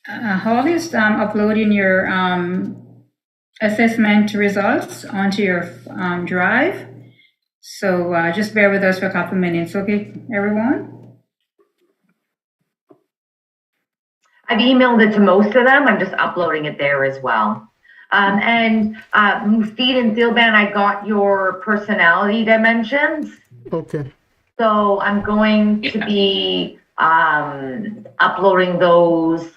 Hall is uploading your assessment results onto your drive. So just bear with us for a couple minutes, okay, everyone? I've emailed it to most of them. I'm just uploading it there as well. And Mufid and Dilban, I got your personality dimensions. Okay. So I'm going to be uploading those.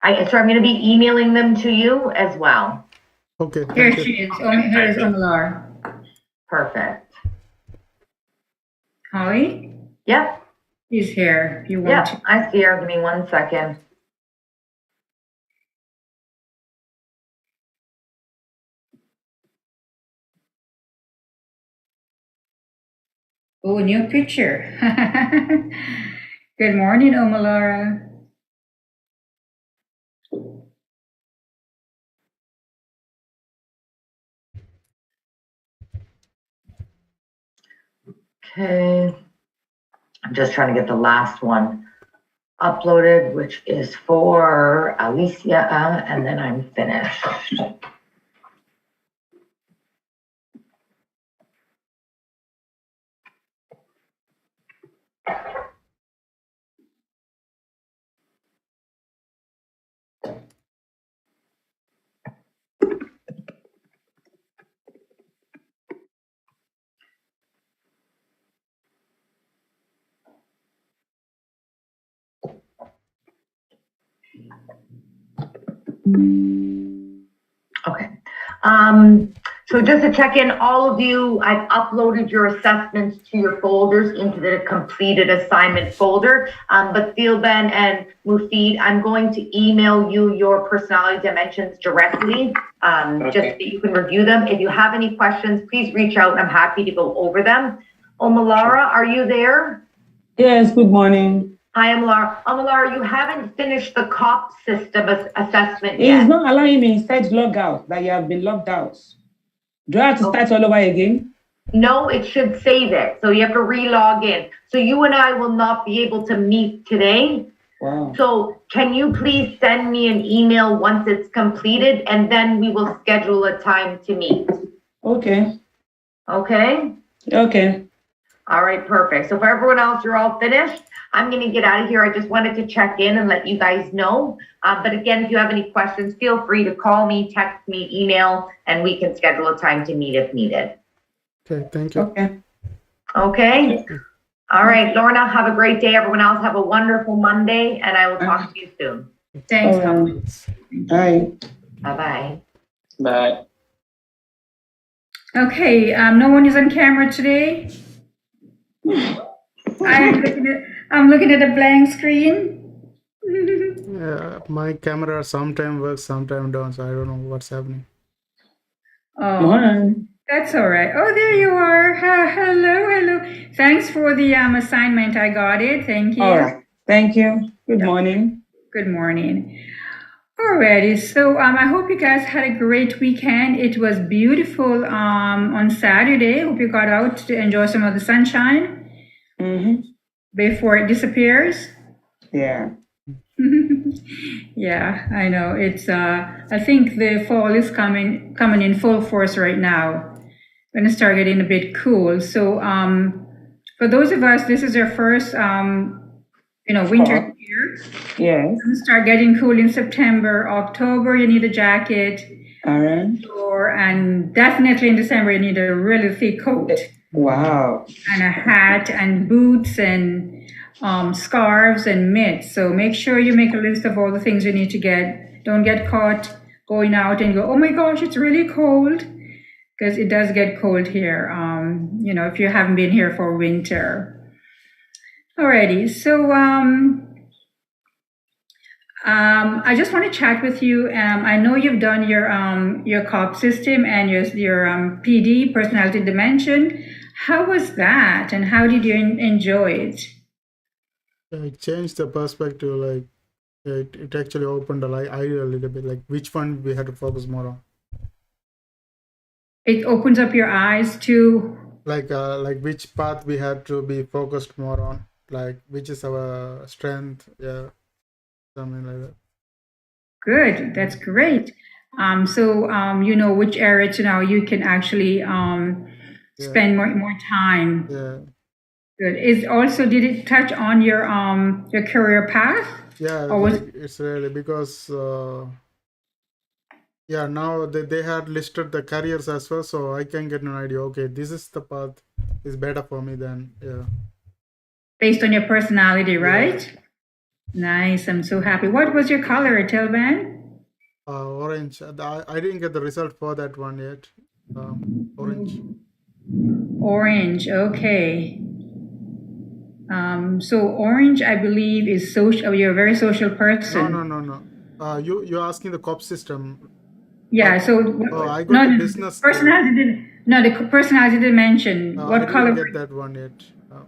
I'm going to be emailing them to you as well. Okay. Here Thank she you. is. Here is Omalar. Perfect. Holly? Yep. He's here if you want Yep, to. I see her. Give me 1 second. Oh, new picture. Good morning, Omalara. Okay. I'm just trying to get the last one uploaded, which is for Alicia, and then I'm finished. Okay. So just to check in, all of you, I've uploaded your assessments to your folders into the completed assignment folder. But Dilban and Mufid, I'm going to email you your personality dimensions directly, just so that you can review them. If you have any questions, please reach out. I'm happy to go over them. Omalara, are you there? Yes, good morning. Hi, Omalara. Omalara, you haven't finished the COP system assessment yet. It's not allowing me. It said log out, that you have been logged out. Do I have to start all over again? No, it should save it. So you have to re-log in. So you and I will not be able to meet today. Wow. So can you please send me an email once it's completed, and then we will schedule a time to meet. Okay. Okay? Okay. All right, perfect. So for everyone else, you're all finished. I'm going to get out of here. I just wanted to check in and let you guys know. But again, if you have any questions, feel free to call me, text me, email, and we can schedule a time to meet if needed. Okay. Thank you. Okay. Okay. All right, Lorna, have a great day. Everyone else have a wonderful Monday, and I will talk to you soon. Thanks, All Holly. right. Bye. Bye-bye. Bye. Okay, no one is on camera today. I'm looking at a blank screen. Yeah, my camera sometime works, sometime don't. So I don't know what's happening. Oh, Morning. that's all right. Oh, there you are. Hello. Thanks for the assignment. I got it. Thank you. All right. Thank you. Good morning. Good morning. Alrighty, so I hope you guys had a great weekend. It was beautiful on Saturday. Hope you got out to enjoy some of the sunshine before it disappears. Yeah. Yeah, I know. It's I think the fall is coming in full force right now. Gonna start getting a bit cool. So for those of us, this is our first winter here. Yes. It's gonna start getting cool in September, October. You need a jacket. All right. And definitely in December, you need a really thick coat. Wow. And a hat and boots and scarves and mitts. So make sure you make a list of all the things you need to get. Don't get caught going out and go, oh my gosh, it's really cold. Because it does get cold here, if you haven't been here for winter. Alrighty, so I just want to chat with you. I know you've done your COP system and your PD, personality dimension. How was that, and how did you enjoy it? I changed the perspective. Like it actually opened the eye a little bit. Like which one we had to focus more on. It opens up your eyes to like which path we had to be focused more on. Like which is our strength. Yeah, something like that. Good. That's great. So you know which areas now you can actually spend more time. Yeah. Good. Is also did it touch on your career path? Yeah, Or was like it's really because yeah, now they had listed the careers as well, so I can get an idea. Okay, this is the path is better for me than yeah. based on your personality, right? Nice. I'm so happy. What was your color, Tilban? Orange. I didn't get the result for that one yet. Orange. Orange. Okay. So orange, I believe, is social. You're a very social person. No. You're asking the COP system. Yeah. So I got no, the no, business. personality didn't. No, the personality didn't mention I what didn't color. get that one yet.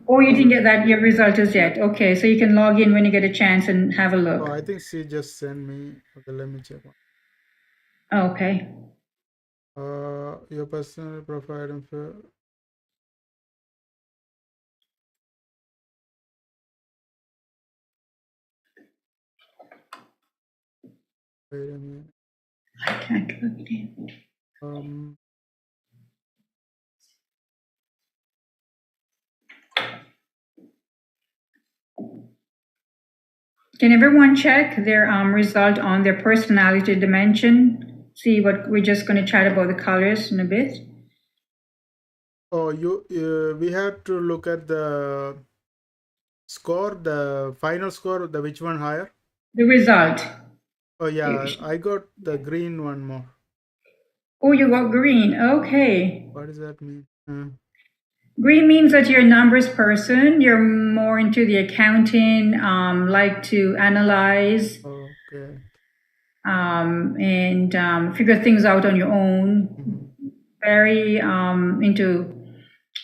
Oh, you didn't get that your result as yet. Okay, so you can log in when you get a chance and have a look. Oh, I think she just sent me. Okay, let me check. Okay. Your personal profile info. Wait a minute. I can't log it in. Can everyone check their result on their personality dimension? See what we're just going to chat about the colors in a bit. Oh, we had to look at the score, the final score, the which one higher? The result. Oh yeah, I got the green one more. Oh, you got green. Okay. What does that mean? Green means that you're a numbers person. You're more into the accounting, like to analyze. Okay. And figure things out on your own. Very into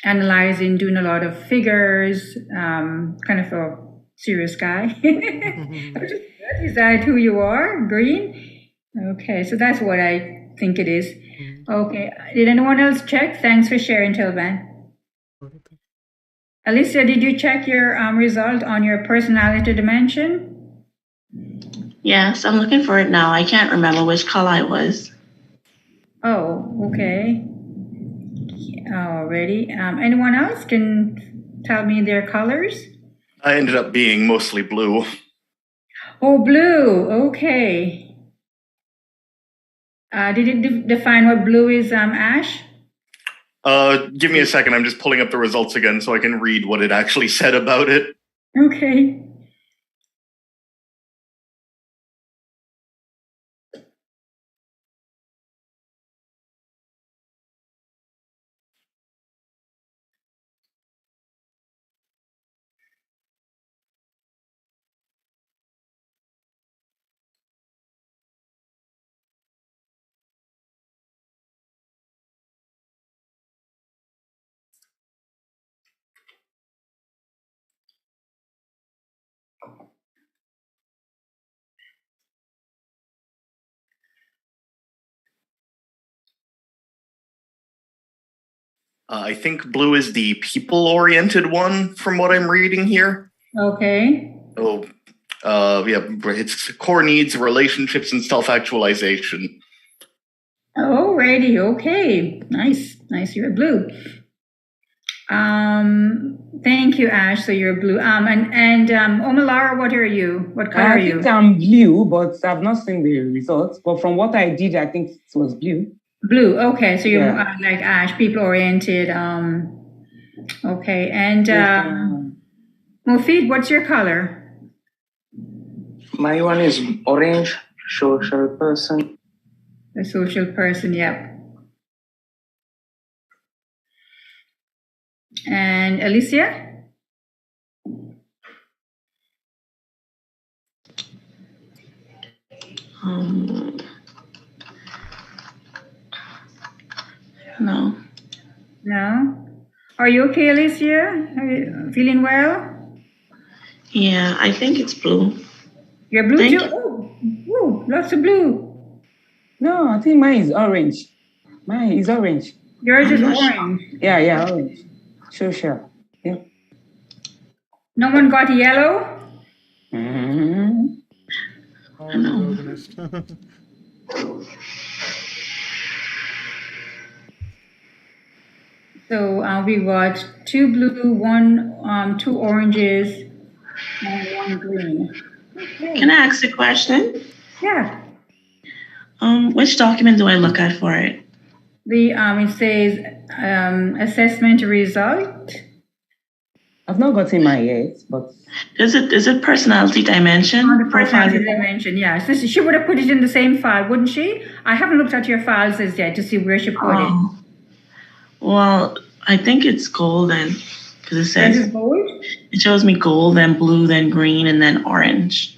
analyzing, doing a lot of figures, kind of a serious guy. Is that who you are? Green? Okay, so that's what I think it is. Okay, did anyone else check? Thanks for sharing, Tilban. Alicia, did you check your result on your personality dimension? Yes, I'm looking for it now. I can't remember which color it was. Oh, okay. Already. Anyone else can tell me their colors? I ended up being mostly blue. Oh, blue. Okay. Did it define what blue is, Ash? Give me a second. I'm just pulling up the results again so I can read what it actually said about it. Okay. I think blue is the people-oriented one from what I'm reading here. Okay. Oh, yeah, it's core needs, relationships, and self-actualization. Alrighty. Okay. Nice. Nice. You're blue. Thank you, Ash. So you're blue. And Omalara, what are you? What color are you? I think I'm blue, but I've not seen the results. But from what I did, I think it was blue. Blue. Okay. So you're like Ash, people oriented. Okay. And Mufid, what's your color? My one is orange, social person. A social person. Yep. And Alicia? No. No? Are you okay, Alicia? Are you feeling well? Yeah, I think it's blue. You're blue Thank too? you. Oh, lots of blue. No, I think mine is orange. Mine is orange. Yours is orange. Yeah, orange. Social. Yeah. No one got yellow? I know. honest. So we got 2 blue, 2 oranges, and 1 green. Okay. Can I ask a question? Yeah. Which document do I look at for it? It says assessment result. I've not gotten mine yet, but Is it personality dimension? On the personality Profile. dimension, yeah. So she would have put it in the same file, wouldn't she? I haven't looked at your files as yet to see where she put it. Oh. Well, I think it's gold then, because it Is says it gold? it shows me gold, then blue, then green, and then orange.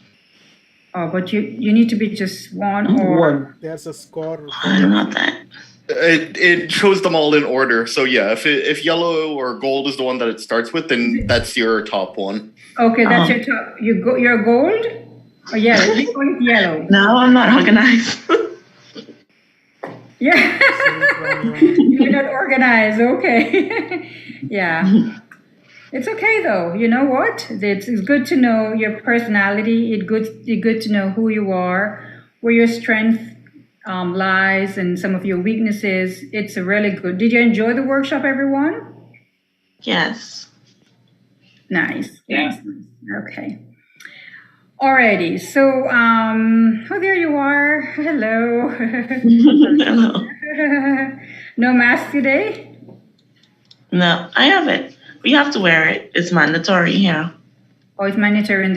Oh, but you need to be just one or one. There's a score. I don't know that. It shows them all in order. So yeah, if yellow or gold is the one that it starts with, then that's your top one. okay, that's your top. You're gold or yellow? You call it yellow. Now I'm not organized. Yeah. You're not organized. Okay. Yeah. It's okay though. You know what? It's good to know your personality. It's good to know who you are, where your strength lies, and some of your weaknesses. It's really good. Did you enjoy the workshop, everyone? Yes. Nice. Yeah. Okay. Alrighty. So, oh, there you are. Hello. Hello. No mask today? No, I have it. We have to wear it. It's mandatory here. Oh, it's mandatory in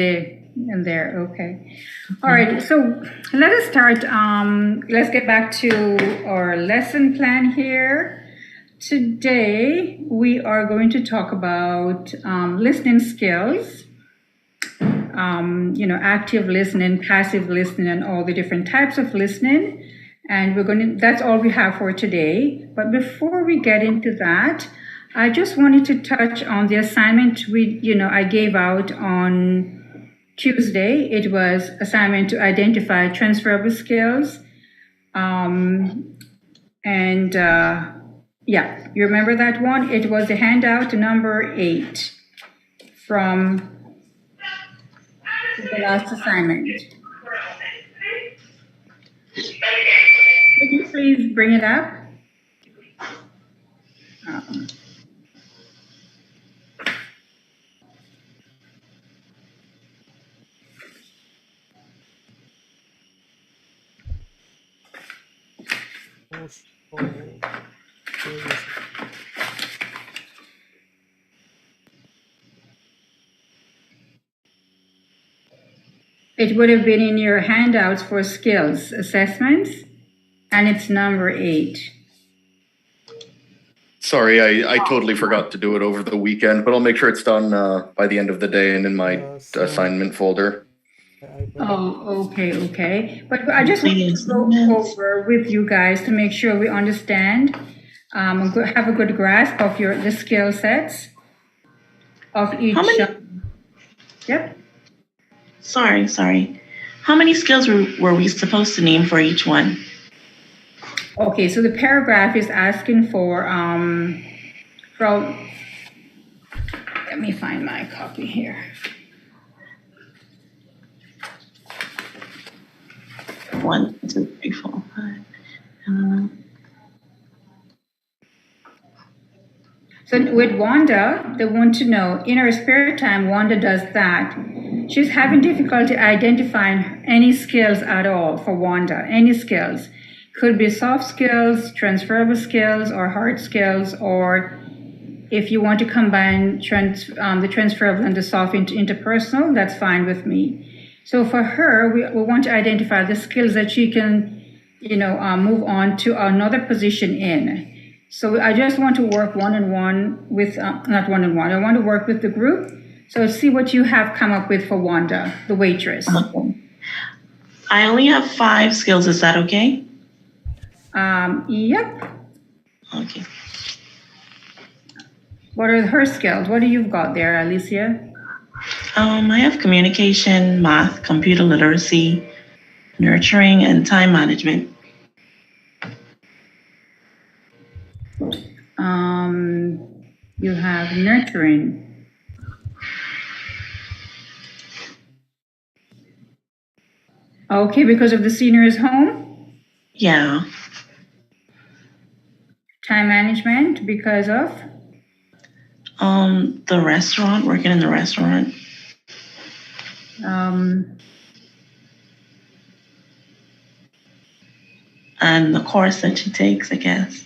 there. Okay. All right. So let us start. Let's get back to our lesson plan here. Today we are going to talk about listening skills. Active listening, passive listening, and all the different types of listening. And that's all we have for today. But before we get into that, I just wanted to touch on the assignment I gave out on Tuesday. It was assignment to identify transferable skills. You remember that one? It was the handout number 8 from the last assignment. Could you please bring it up? It would have been in your handouts for skills assessments, and it's number 8. Sorry, I totally forgot to do it over the weekend, but I'll make sure it's done by the end of the day and in my assignment folder. Oh, okay. But I just want to go over with you guys to make sure we understand, have a good grasp of the skill sets of each. How many? Yep. Sorry. How many skills were we supposed to name for each one? Okay, so the paragraph is asking for let me find my copy here. One, two, three, four, five. So with Wanda, they want to know, in her spare time, Wanda does that. She's having difficulty identifying any skills at all for Wanda, any skills. Could be soft skills, transferable skills, or hard skills, or if you want to combine the transferable and the soft into interpersonal, that's fine with me. So for her, we want to identify the skills that she can, move on to another position in. So I just want to work one-on-one with, not one-on-one, I want to work with the group. So see what you have come up with for Wanda, the waitress. I only have 5 skills. Is that okay? Yep. Okay. What are her skills? What do you got there, Alicia? I have communication, math, computer literacy, nurturing, and time management. You have nurturing. Okay, because of the seniors' home. Yeah. Time management because of. The restaurant, working in the restaurant. And the course that she takes, I guess.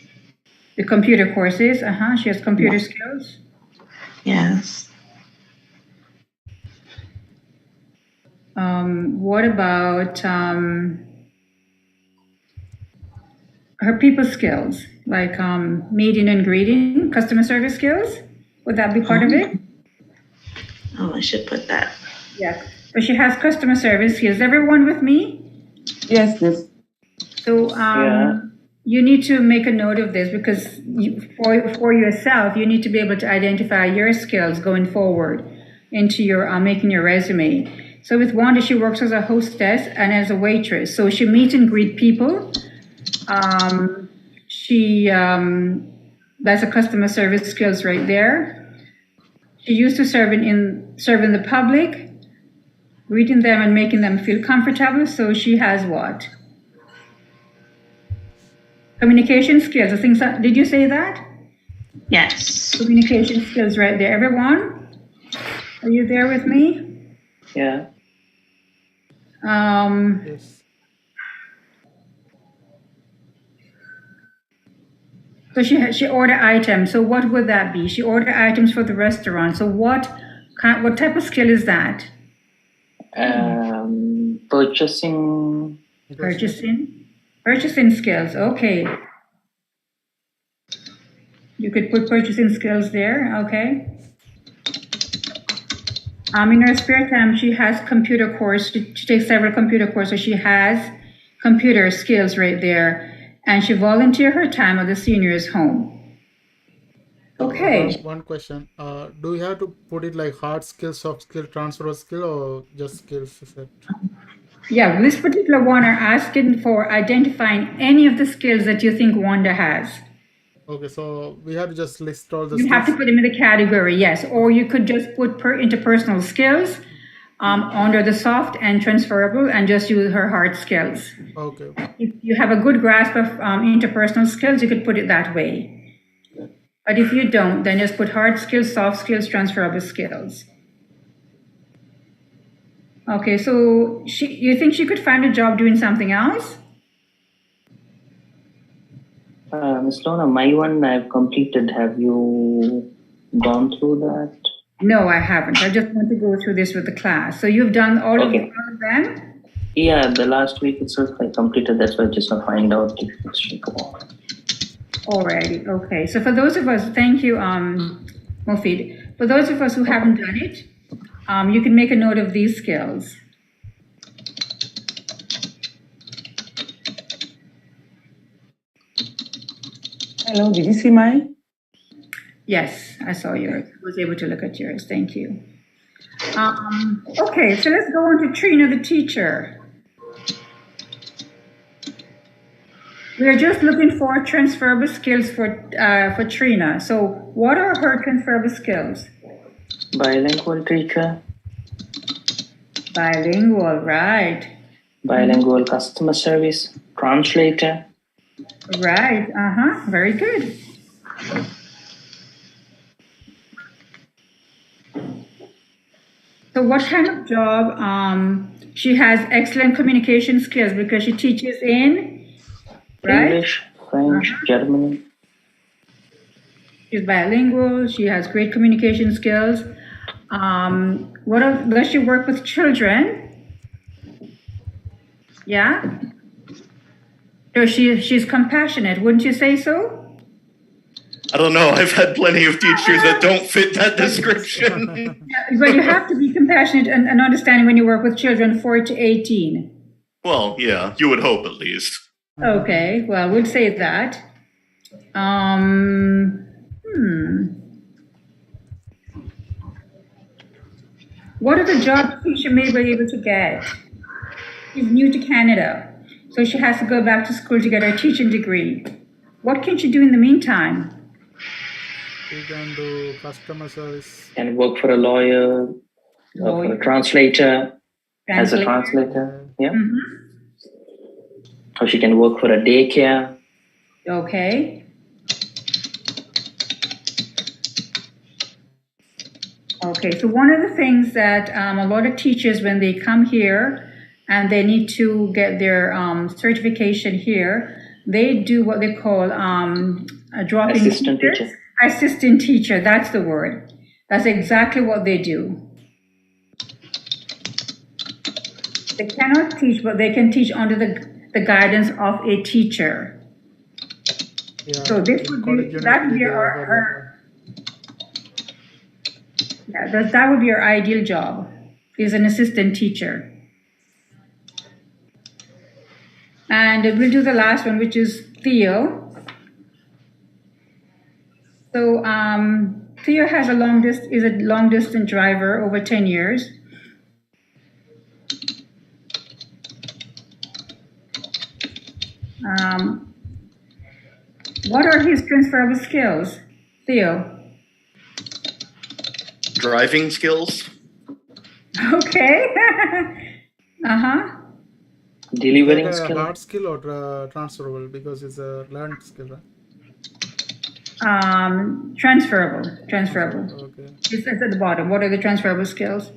The computer courses. She has computer skills. Yes. What about her people skills, like meeting and greeting, customer service skills? Would that be part of it? Oh, I should put that. Yes. But she has customer service skills. Everyone with me? Yes, yes. So Yeah. you need to make a note of this because for yourself, you need to be able to identify your skills going forward into your making your resume. So with Wanda, she works as a hostess and as a waitress. So she meets and greet people. That's a customer service skills right there. She used to serving the public, greeting them and making them feel comfortable. So she has what? Communication skills. I think did you say that? Yes. Communication skills right there. Everyone, are you there with me? Yeah. Yes. So she order items. So what would that be? She order items for the restaurant. So what type of skill is that? Purchasing. Purchasing skills. Okay. You could put purchasing skills there. Okay. In her spare time, she has computer course. She takes several computer courses. She has computer skills right there. And she volunteer her time at the seniors' home. Okay. One question. Do you have to put it like hard skill, soft skill, transferable skill, or just skills? Is it? Yeah, this particular one are asking for identifying any of the skills that you think Wanda has. Okay, so we have to just list all the You have to put them in the category, yes. Or you could just put interpersonal skills under the soft and transferable and just use her hard skills. Okay. If you have a good grasp of interpersonal skills, you could put it that way. But if you don't, then just put hard skills, soft skills, transferable skills. Okay, so you think she could find a job doing something else? Ms. Lorna, my one I've completed. Have you gone through that? No, I haven't. I just want to go through this with the class. So you've done all of them? Yeah, the last week itself I completed. That's why I just want to find out if it's checkable. Alrighty, okay. So for those of us, thank you, Mofid. For those of us who haven't done it, you can make a note of these skills. Hello, did you see mine? Yes, I saw yours. I was able to look at yours. Thank you. Okay, so let's go on to Trina, the teacher. We are just looking for transferable skills for Trina. So what are her transferable skills? Bilingual teacher. Bilingual, right. Bilingual customer service. Translator. Right, very good. So what kind of job? She has excellent communication skills because she teaches in, right? English, French, German. She's bilingual. She has great communication skills. Does she work with children? Yeah. So she's compassionate, wouldn't you say so? I don't know. I've had plenty of teachers that don't fit that description. Yeah, but you have to be compassionate and understanding when you work with children 4 to 18. Well, yeah, you would hope at least. Okay, well, we'll say that. What are the jobs she may be able to get? She's new to Canada, so she has to go back to school to get her teaching degree. What can she do in the meantime? You can do customer service. Can work for a lawyer, or for a translator. as a Translator. translator. Yeah. Mhm. Or she can work for a daycare. Okay. Okay, so one of the things that a lot of teachers, when they come here and they need to get their certification here, they do what they call a drop-in Assistant teachers. teacher. Assistant teacher, that's the word. That's exactly what they do. They cannot teach, but they can teach under the guidance of a teacher. Yeah. So this in would college be, that would be university, they our, offer yeah, that would be your ideal job, is an assistant teacher. And we'll do the last one, which is Theo. So Theo has is a long distance driver over 10 years. What are his transferable skills, Theo? Driving skills. Okay. Uh-huh. Delivering that a skill. hard skill or transferable because it's a learned skill, right? Transferable. Okay. It's at the bottom. What are the transferable skills?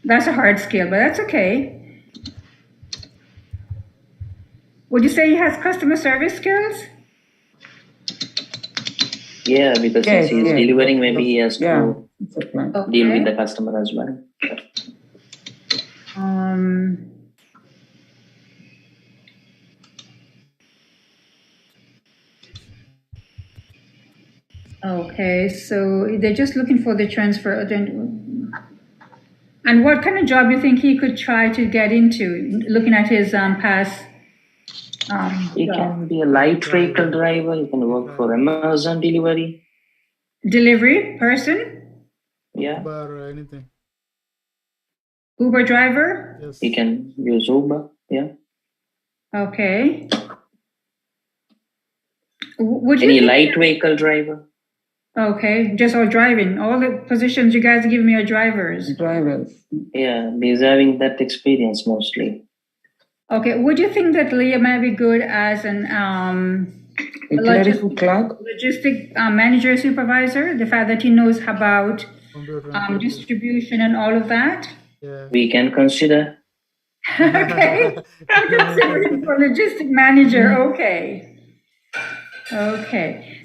That's a hard skill, but that's okay. Would you say he has customer service skills? Yeah, because Yes, since he's yes. delivering, maybe he has Yeah. to It's a plan. deal with Okay. the customer as well. Okay, so they're just looking for the transfer. And what kind of job you think he could try to get into, looking at his past He job? can be a light vehicle driver. He can work for Amazon delivery. Delivery person? Yeah, Uber, anything. Uber driver? Yes. he can use Uber. Yeah, Okay. Would you any think- light vehicle driver. Okay, just all driving. All the positions you guys give me are drivers. Drivers. Yeah, he's having that experience mostly. Okay, would you think that Leah might be good as an A clerical clerk. logistic manager supervisor? The fact that he knows about Computer and distribution and all of that? yeah. We can consider. Okay, I'm considering for logistic manager. Okay.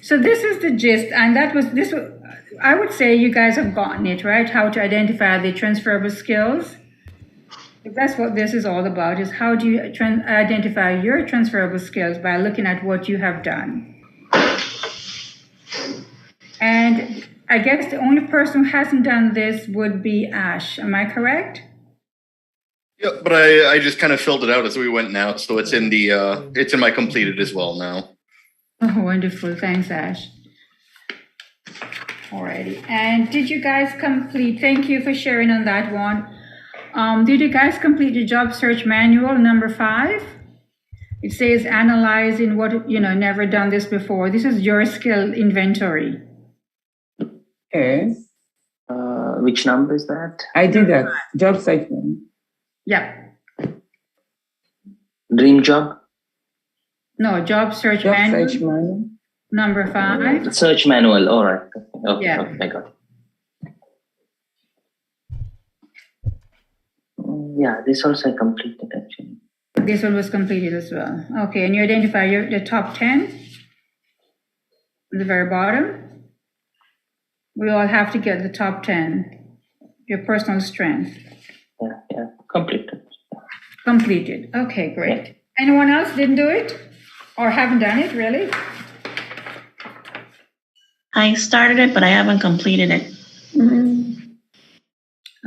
So this is the gist, and I would say you guys have gotten it, right? How to identify the transferable skills. That's what this is all about, is how do you identify your transferable skills by looking at what you have done. And I guess the only person who hasn't done this would be Ash. Am I correct? Yeah, but I just kind of filled it out as we went now, so it's in the it's in my completed as well now. Oh, wonderful. Thanks, Ash. Alrighty. And did you guys complete, thank you for sharing on that one. Did you guys complete the job search manual number 5? It says analyzing what, never done this before. This is your skill inventory. Yes. Which number is that? I did that. Job section. Yeah. Dream job? No, job search Job manual search manual. number 5. Search manual. All right. Okay, Yeah. okay, I got it. Yeah, this also I completed actually. This one was completed as well. Okay, and you identify the top 10 at the very bottom. We all have to get the top 10, your personal strength. Yeah, completed. Completed. Okay, great. Anyone else didn't do it or haven't done it, really? I started it, but I haven't completed it.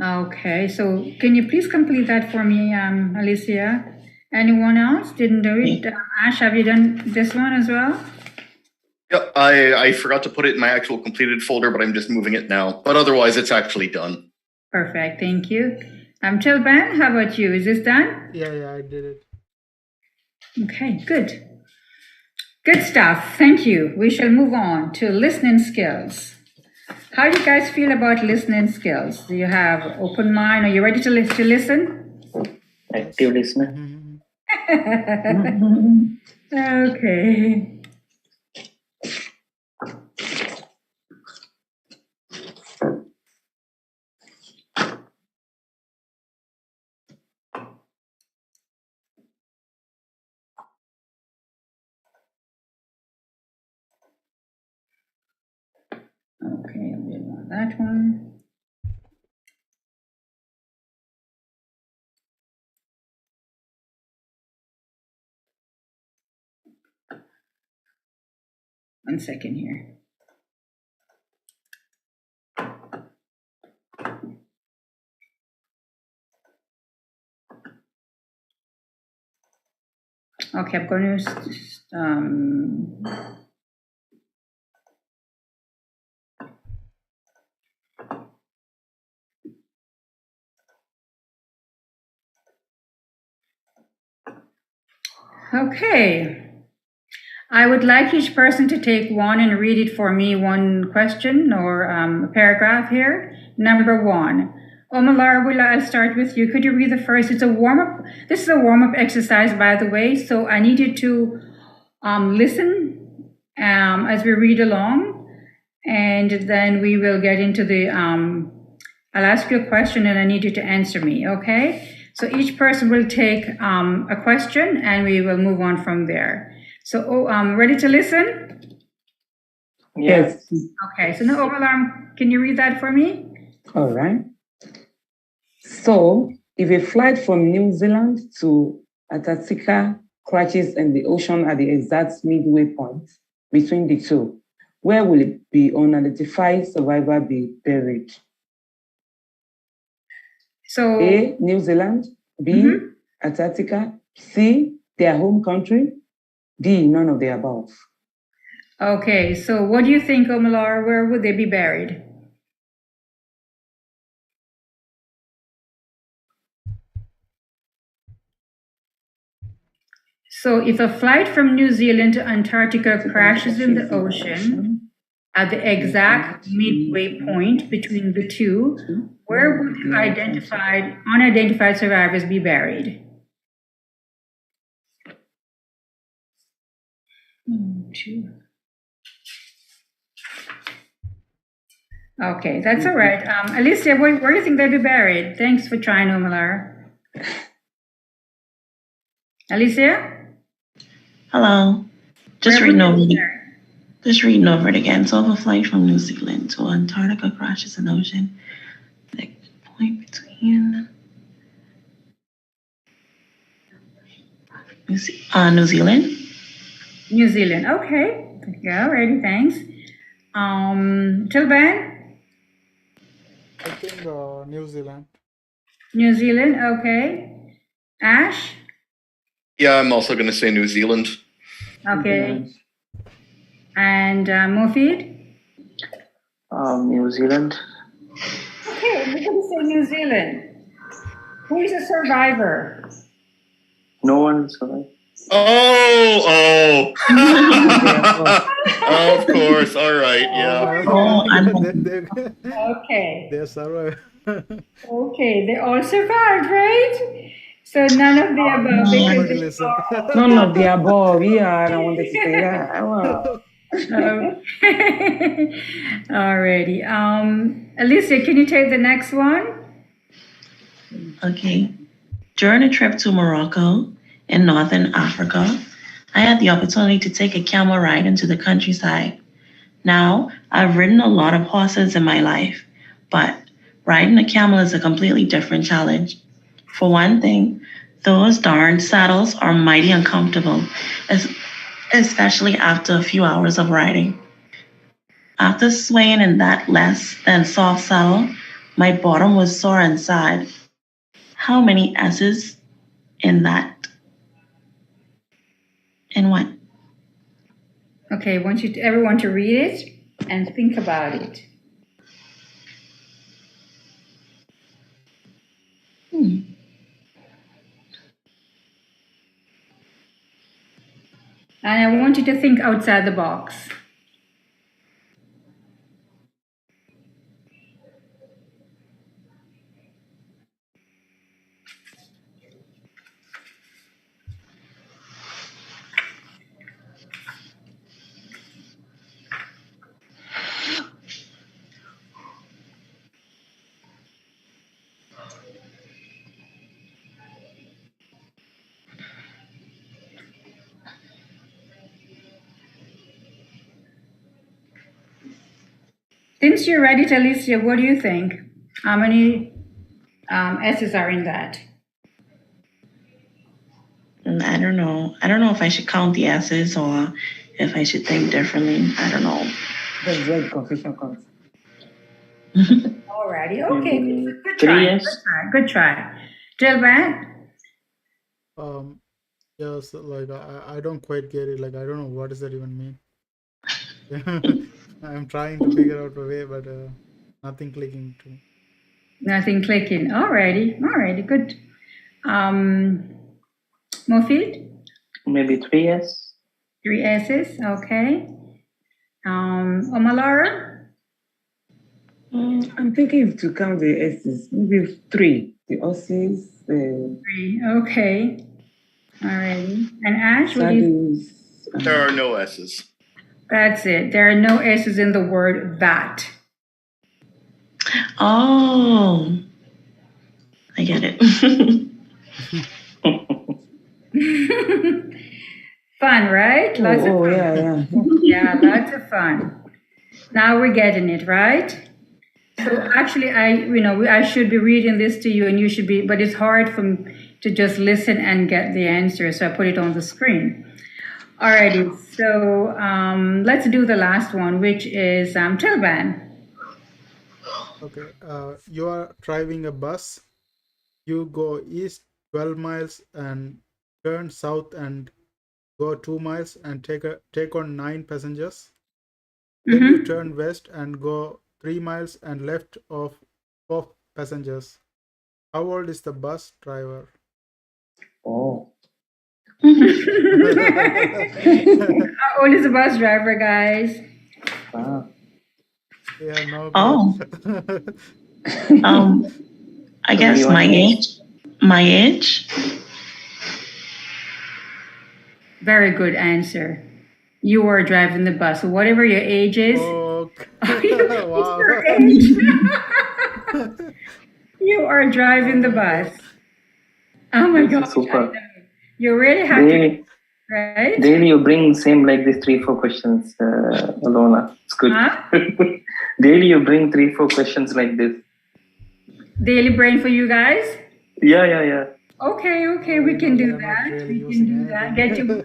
Okay, so can you please complete that for me, Alicia? Anyone else didn't do it? Ash, have you done this one as well? Yeah, I forgot to put it in my actual completed folder, but I'm just moving it now. But otherwise, it's actually done. Perfect, thank you. Tilban, how about you? Is this done? Yeah, I did it. Okay, good. Good stuff. Thank you. We shall move on to listening skills. How do you guys feel about listening skills? Do you have open mind? Are you ready to listen? Active listener. Okay. Okay, we want that one. One second here. Okay, I'm going to okay. I would like each person to take one and read it for me, one question or a paragraph here. Number one. Omalar, I'll start with you. Could you read the first? It's a warm-up. This is a warm-up exercise, by the way, so I need you to listen as we read along, and then we will get into the, I'll ask you a question and I need you to answer me, okay? So each person will take a question and we will move on from there. So, ready to listen? Yes. Okay, so now, Omalar, can you read that for me? All right. So, if a flight from New Zealand to Antarctica crashes in the ocean at the exact midway point between the two, where will it be unidentified survivor be buried? So A, New Zealand, B, Antarctica, C, their home country, D, none of the above. Okay, so what do you think, Omalar? Where would they be buried? So if a flight from New Zealand to Antarctica crashes in the ocean at the exact midway point between the two, where would the unidentified survivors be buried? Okay, that's all right. Alicia, where do you think they'd be buried? Thanks for trying, Omalar. Alicia? Hello. Just reading over it again. So, if a flight from New Zealand to Antarctica crashes in the ocean, the point between New Zealand. New Zealand. Okay. Yeah, already. Thanks. Tilban? I think New Zealand. New Zealand. Okay. Ash? Yeah, I'm also going to say New Zealand. Okay. And Mufid? New Zealand. Okay, we're going to say New Zealand. Who is a survivor? No one survived. Oh. Of course. All right. Yeah. Okay. They survived. Okay, they all survived, right? So none of the above. Because None of the above. Yeah, I don't want to say that. Wow. Alrighty. Alicia, can you take the next one? Okay. During a trip to Morocco in Northern Africa, I had the opportunity to take a camel ride into the countryside. Now, I've ridden a lot of horses in my life, but riding a camel is a completely different challenge. For one thing, those darn saddles are mighty uncomfortable, especially after a few hours of riding. After swaying in that less than soft saddle, my bottom was sore inside. How many S's in that? In what? Okay, I want everyone to read it and think about it. And I want you to think outside the box. Since you're ready, Alicia, what do you think? How many S's are in that? I don't know. I don't know if I should count the S's or if I should think differently. I don't know. That's where the confusion comes. Alrighty, okay. Good try. 3S. Good try. Dilbert? Yes, like I don't quite get it. Like I don't know what does that even mean. I'm trying to figure out a way, but nothing clicking to me. Nothing clicking. Alrighty, good. Mofid? Maybe 3S. 3 S's, okay. Omalara? I'm thinking to count the S's, maybe 3. The Aussies, the 3, okay. Alrighty. And Ash, what do you? Sadus. There are no S's. That's it. There are no S's in the word that. Oh, I get it. Fun, right? Lots of fun. Yeah. Yeah, lots of fun. Now we're getting it, right? So actually, I should be reading this to you, and you should be, but it's hard for me to just listen and get the answer, so I put it on the screen. Alrighty, so let's do the last one, which is Tilban. Okay, you are driving a bus. You go east 12 miles and turn south and go 2 miles and take on 9 passengers. Then you turn west and go 3 miles and left of 4 passengers. How old is the bus driver? Oh. How old is the bus driver, guys? Wow. Yeah, no. Oh. I guess my age. My age. Very good answer. You are driving the bus. So whatever your age is, Oh, your wow. age. You are driving the bus. Oh my This is gosh. super. You really have to, Daily, right? daily you bring same like this 3-4 questions, Alona. It's good. Huh? Daily you bring 3-4 questions like this. Daily brain for you guys? Yeah. Okay, we can do You're not that. really We can using do that. anything. Get you.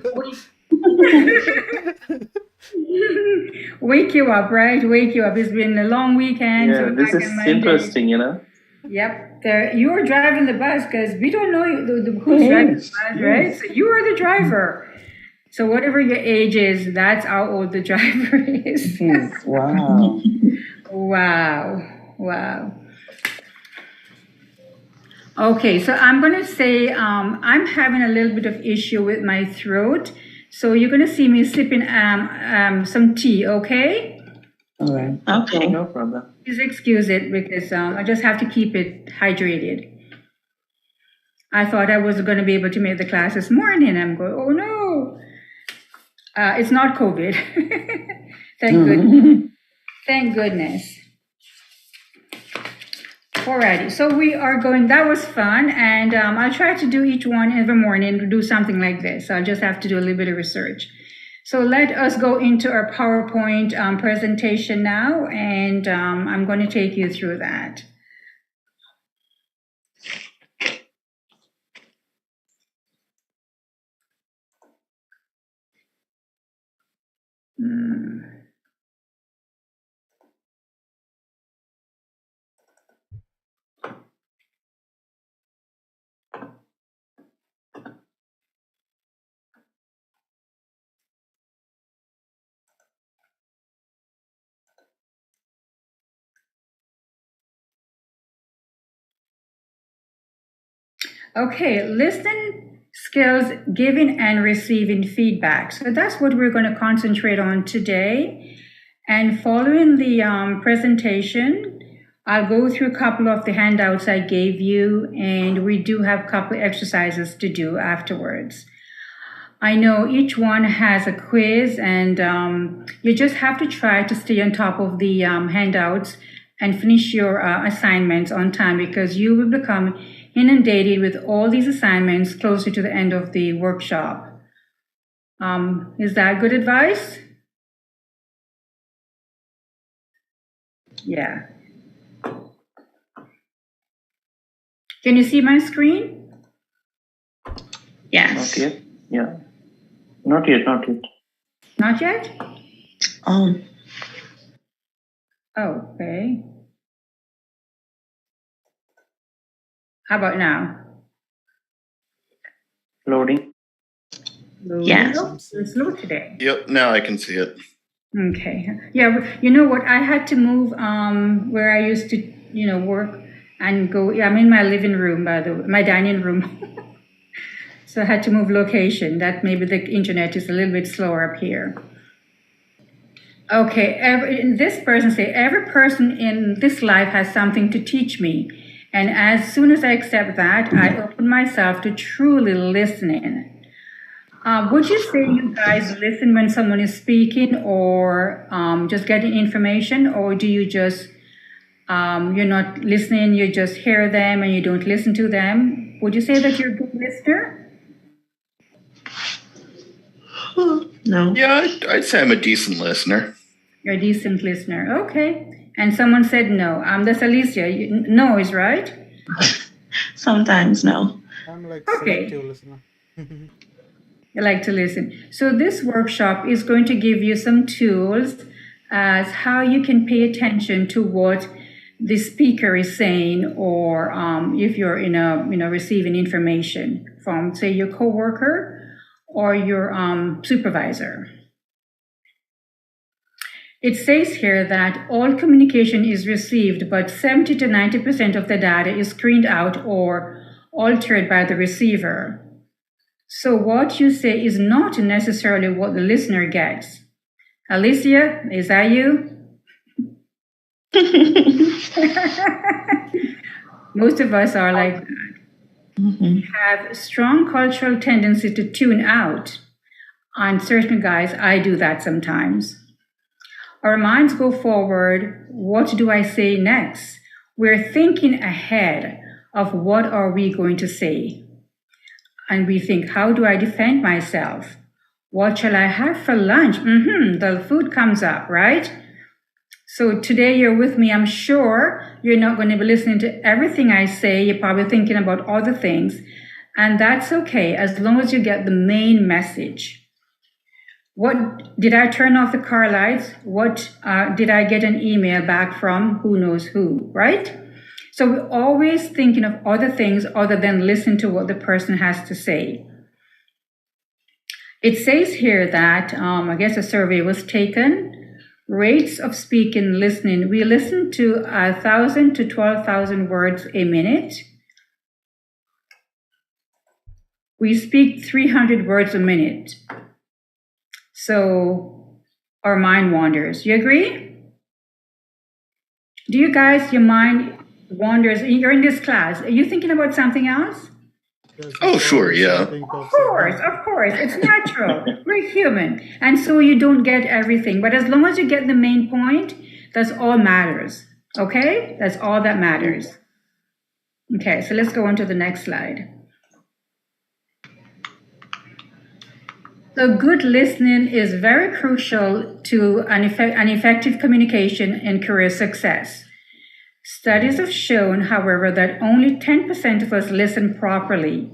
Wake you up, right? Wake you up. It's been a long weekend. Yeah, so this back is on Monday. interesting, you know. Yep, you are driving the bus because we don't know who's driving the bus, right? So you are the driver. So whatever your age is, that's how old the driver is. Wow. Wow. Okay, so I'm going to say I'm having a little bit of issue with my throat. So you're going to see me sipping some tea, okay? All right. Okay. No problem. Please excuse it because I just have to keep it hydrated. I thought I was going to be able to make the class this morning. I'm going, oh no. It's not COVID. Thank goodness. Thank goodness. Alrighty, so we are going, that was fun, and I'll try to do each one every morning to do something like this. I'll just have to do a little bit of research. So let us go into our PowerPoint presentation now, and I'm going to take you through that. Okay, listen skills, giving and receiving feedback. So that's what we're going to concentrate on today. And following the presentation, I'll go through a couple of the handouts I gave you, and we do have a couple of exercises to do afterwards. I know each one has a quiz, and you just have to try to stay on top of the handouts and finish your assignments on time, because you will become inundated with all these assignments closer to the end of the workshop. Is that good advice? Yeah. Can you see my screen? Yes. Not yet. Yeah. Not yet. Not yet. Not yet? Oh, Oh, okay. How about now? Loading. Yes. Oh, it's slow today. Yep, now I can see it. Okay. Yeah, you know what? I had to move where I used to, work and go. Yeah, I'm in my living room, by the way, my dining room. So I had to move location. That maybe the internet is a little bit slower up here. Okay, this person say, every person in this life has something to teach me. And as soon as I accept that, I open myself to truly listening. Would you say you guys listen when someone is speaking or just getting information, or do you just, you're not listening, you just hear them and you don't listen to them? Would you say that you're a good listener? No. Yeah, I'd say I'm a decent listener. You're a decent listener. Okay. And someone said no. That's Alicia. No is right? Sometimes no. I'm like Okay. selective listener. You like to listen. So this workshop is going to give you some tools as how you can pay attention to what the speaker is saying, or if you're receiving information from, say, your coworker or your supervisor. It says here that all communication is received, but 70 to 90% of the data is screened out or altered by the receiver. So what you say is not necessarily what the listener gets. Alicia, is that you? Most of us are like that. We have a strong cultural tendency to tune out. On certain guys, I do that sometimes. Our minds go forward. What do I say next? We're thinking ahead of what are we going to say. And we think, how do I defend myself? What shall I have for lunch? The food comes up, right? So today you're with me. I'm sure you're not going to be listening to everything I say. You're probably thinking about other things. And that's okay, as long as you get the main message. What did I turn off the car lights? What did I get an email back from who knows who, right? So we're always thinking of other things other than listen to what the person has to say. It says here that, I guess a survey was taken. Rates of speaking, listening. We listen to 1,000 to 12,000 words a minute. We speak 300 words a minute. So our mind wanders. You agree? Do you guys, your mind wanders? You're in this class. Are you thinking about something else? Oh, sure, yeah. Of course. It's natural. We're human. And so you don't get everything. But as long as you get the main point, that's all matters. Okay? That's all that matters. Okay, so let's go on to the next slide. So good listening is very crucial to an effective communication and career success. Studies have shown, however, that only 10% of us listen properly.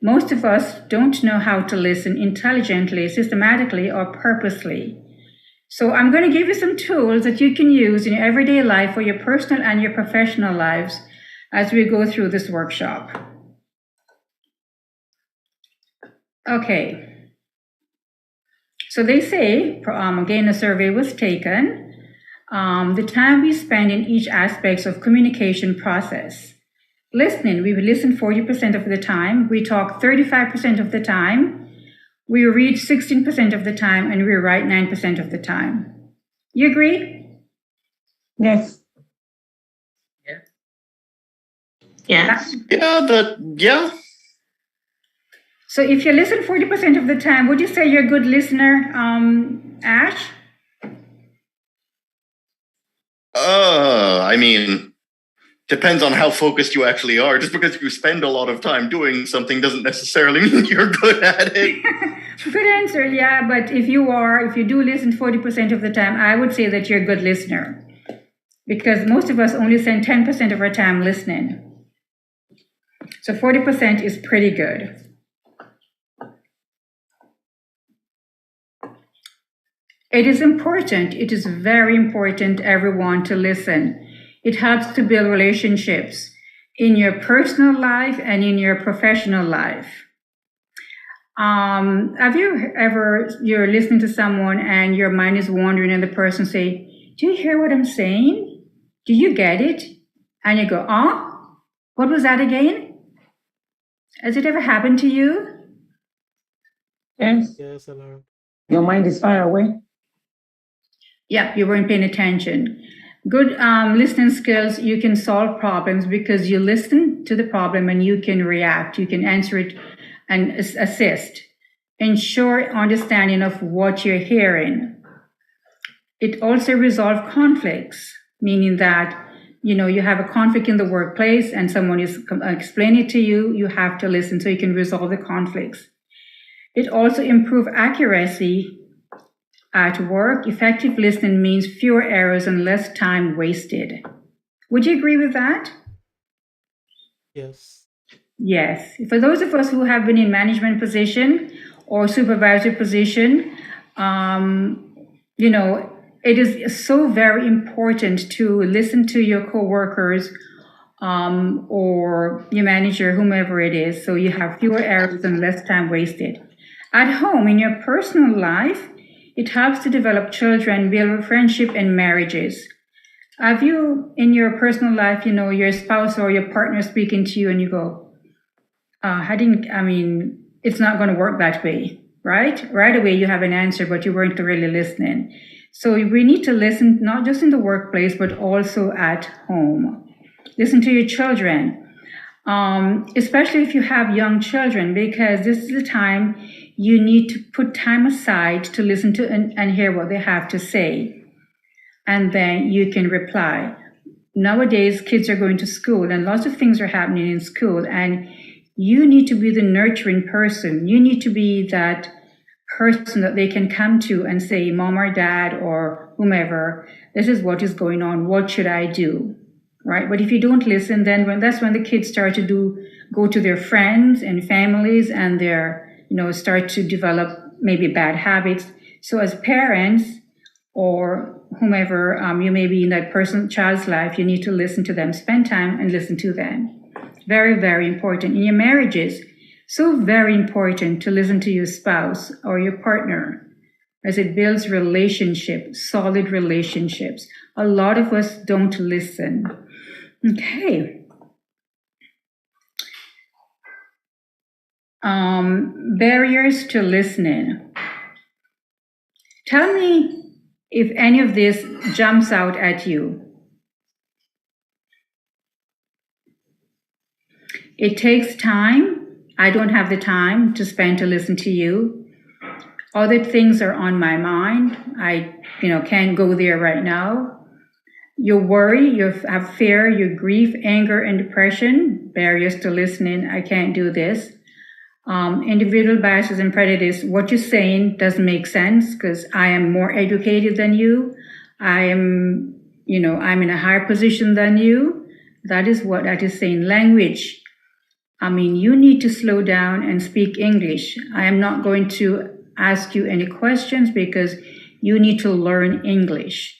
Most of us don't know how to listen intelligently, systematically, or purposely. So I'm going to give you some tools that you can use in your everyday life for your personal and your professional lives as we go through this workshop. Okay. So they say, again, a survey was taken. The time we spend in each aspect of communication process. Listening, we listen 40% of the time. We talk 35% of the time. We read 16% of the time, and we write 9% of the time. You agree? Yes. Yes. Yeah. So if you listen 40% of the time, would you say you're a good listener, Ash? I mean, depends on how focused you actually are. Just because you spend a lot of time doing something doesn't necessarily mean you're good at it. Good answer, yeah. But if you do listen 40% of the time, I would say that you're a good listener. because most of us only spend 10% of our time listening. So 40% is pretty good. It is important, it is very important, everyone, to listen. It helps to build relationships in your personal life and in your professional life. Have you ever, you're listening to someone and your mind is wandering and the person say, do you hear what I'm saying? Do you get it? And you go, oh, what was that again? Has it ever happened to you? Yes. Yes, a lot. Your mind is far away. Yeah, you weren't paying attention. Good listening skills, you can solve problems because you listen to the problem and you can react, you can answer it and assist. Ensure understanding of what you're hearing. It also resolves conflicts, meaning that, you know, you have a conflict in the workplace and someone is explaining it to you, you have to listen so you can resolve the conflicts. It also improves accuracy at work. Effective listening means fewer errors and less time wasted. Would you agree with that? Yes. Yes. For those of us who have been in management position or supervisory position, you know, it is so very important to listen to your coworkers or your manager, whomever it is, so you have fewer errors and less time wasted. At home, in your personal life, it helps to develop children, build friendship and marriages. Have you, in your personal life, you know, your spouse or your partner speaking to you and you go, it's not going to work that way, right? Right away you have an answer, but you weren't really listening. So we need to listen, not just in the workplace, but also at home. Listen to your children, especially if you have young children, because this is the time you need to put time aside to listen to and hear what they have to say. And then you can reply. Nowadays, kids are going to school and lots of things are happening in school, and you need to be the nurturing person. You need to be that person that they can come to and say, Mom or Dad or whomever, this is what is going on. What should I do? Right? But if you don't listen, then that's when the kids start to go to their friends and families and start to develop maybe bad habits. So as parents or whomever you may be in that child's life, you need to listen to them, spend time and listen to them. Very, very important. In your marriages, so very important to listen to your spouse or your partner as it builds relationships, solid relationships. A lot of us don't listen. Okay. Barriers to listening. Tell me if any of this jumps out at you. It takes time. I don't have the time to spend to listen to you. Other things are on my mind. I, can't go there right now. You worry, you have fear, you grief, anger, and depression. Barriers to listening. I can't do this. Individual biases and prejudice. What you're saying doesn't make sense because I am more educated than you. I am, I'm in a higher position than you. That is what that is saying. Language. You need to slow down and speak English. I am not going to ask you any questions because you need to learn English.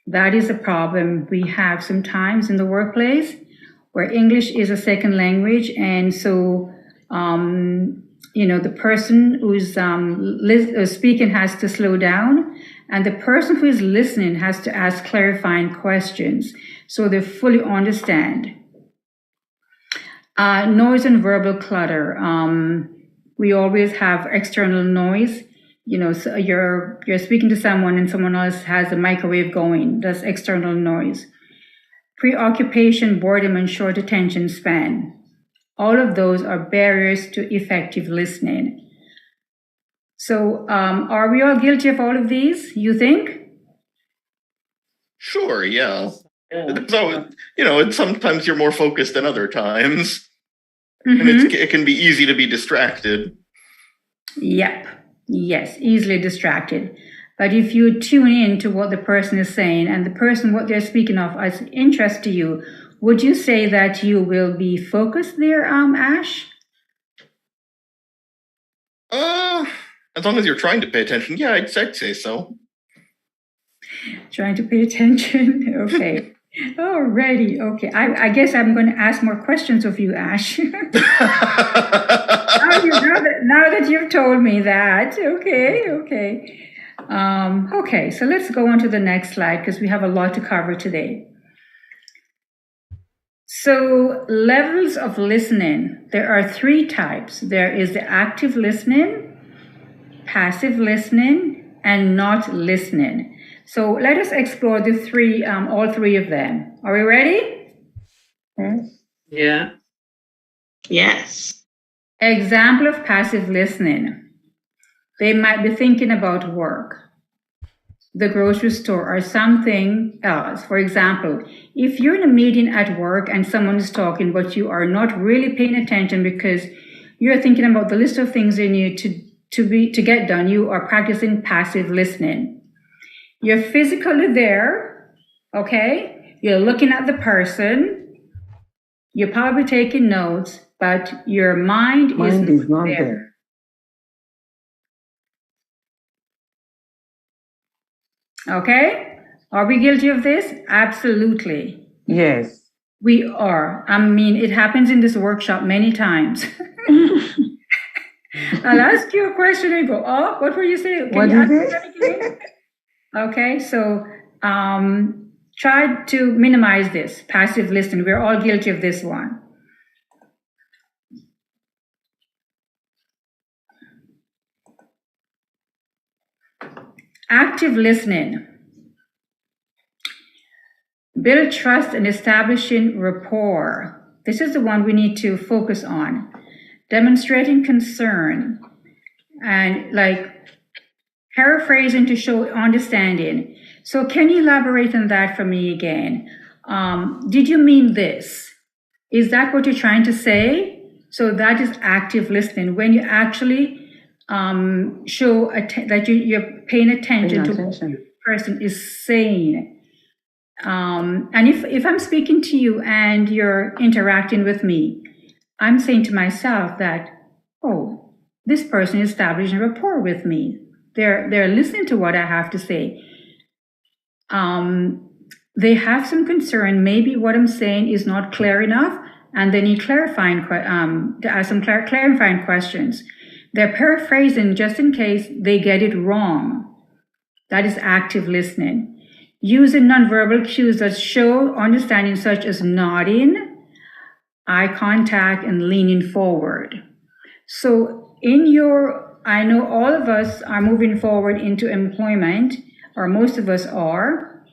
That is a problem we have sometimes in the workplace where English is a second language. And so, the person who's speaking has to slow down, and the person who is listening has to ask clarifying questions so they fully understand. Noise and verbal clutter. We always have external noise. So you're speaking to someone and someone else has a microwave going. That's external noise. Preoccupation, boredom, and short attention span. All of those are barriers to effective listening. So are we all guilty of all of these, you think? Sure, yeah. So, sometimes you're more focused than other times. Mm-hmm. And it can be easy to be distracted. Yep. Yes, easily distracted. But if you tune in to what the person is saying and the person, what they're speaking of, is interest to you, would you say that you will be focused there, Ash? As long as you're trying to pay attention, yeah, I'd say so. Trying to pay attention. Okay. Alrighty. Okay. I guess I'm going to ask more questions of you, Ash. now that you've told me that. Okay. Okay. So let's go on to the next slide because we have a lot to cover today. So levels of listening. There are 3 types. There is the active listening, passive listening, and not listening. So let us explore the 3, all 3 of them. Are we ready? Yeah. Yes. Example of passive listening. They might be thinking about work, the grocery store, or something else. For example, if you're in a meeting at work and someone is talking, but you are not really paying attention because you're thinking about the list of things you need to get done, you are practicing passive listening. You're physically there, okay? You're looking at the person. You're probably taking notes, but your mind is not there. Okay? Are we guilty of this? Absolutely. Yes. We are. I mean, it happens in this workshop many times. I'll ask you a question and go, oh, what were you saying? What is it? Okay, so try to minimize this, passive listening. We're all guilty of this one. Active listening. Build trust and establishing rapport. This is the one we need to focus on. Demonstrating concern and paraphrasing to show understanding. So can you elaborate on that for me again? Did you mean this? Is that what you're trying to say? So that is active listening. When you actually show that you're paying attention to what the person is saying. And if I'm speaking to you and you're interacting with me, I'm saying to myself that, oh, this person is establishing a rapport with me. They're listening to what I have to say. They have some concern. Maybe what I'm saying is not clear enough, and they need clarifying to ask some clarifying questions. They're paraphrasing just in case they get it wrong. That is active listening. Using nonverbal cues that show understanding, such as nodding, eye contact, and leaning forward. So I know all of us are moving forward into employment, or most of us are.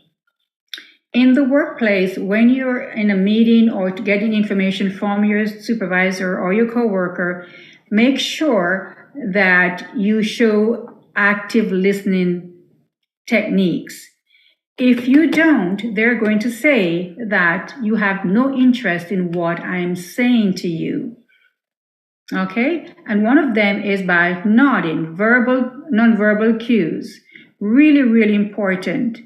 In the workplace, when you're in a meeting or getting information from your supervisor or your coworker, make sure that you show active listening techniques. If you don't, they're going to say that you have no interest in what I'm saying to you. Okay? And one of them is by nodding, nonverbal cues. Really, really important.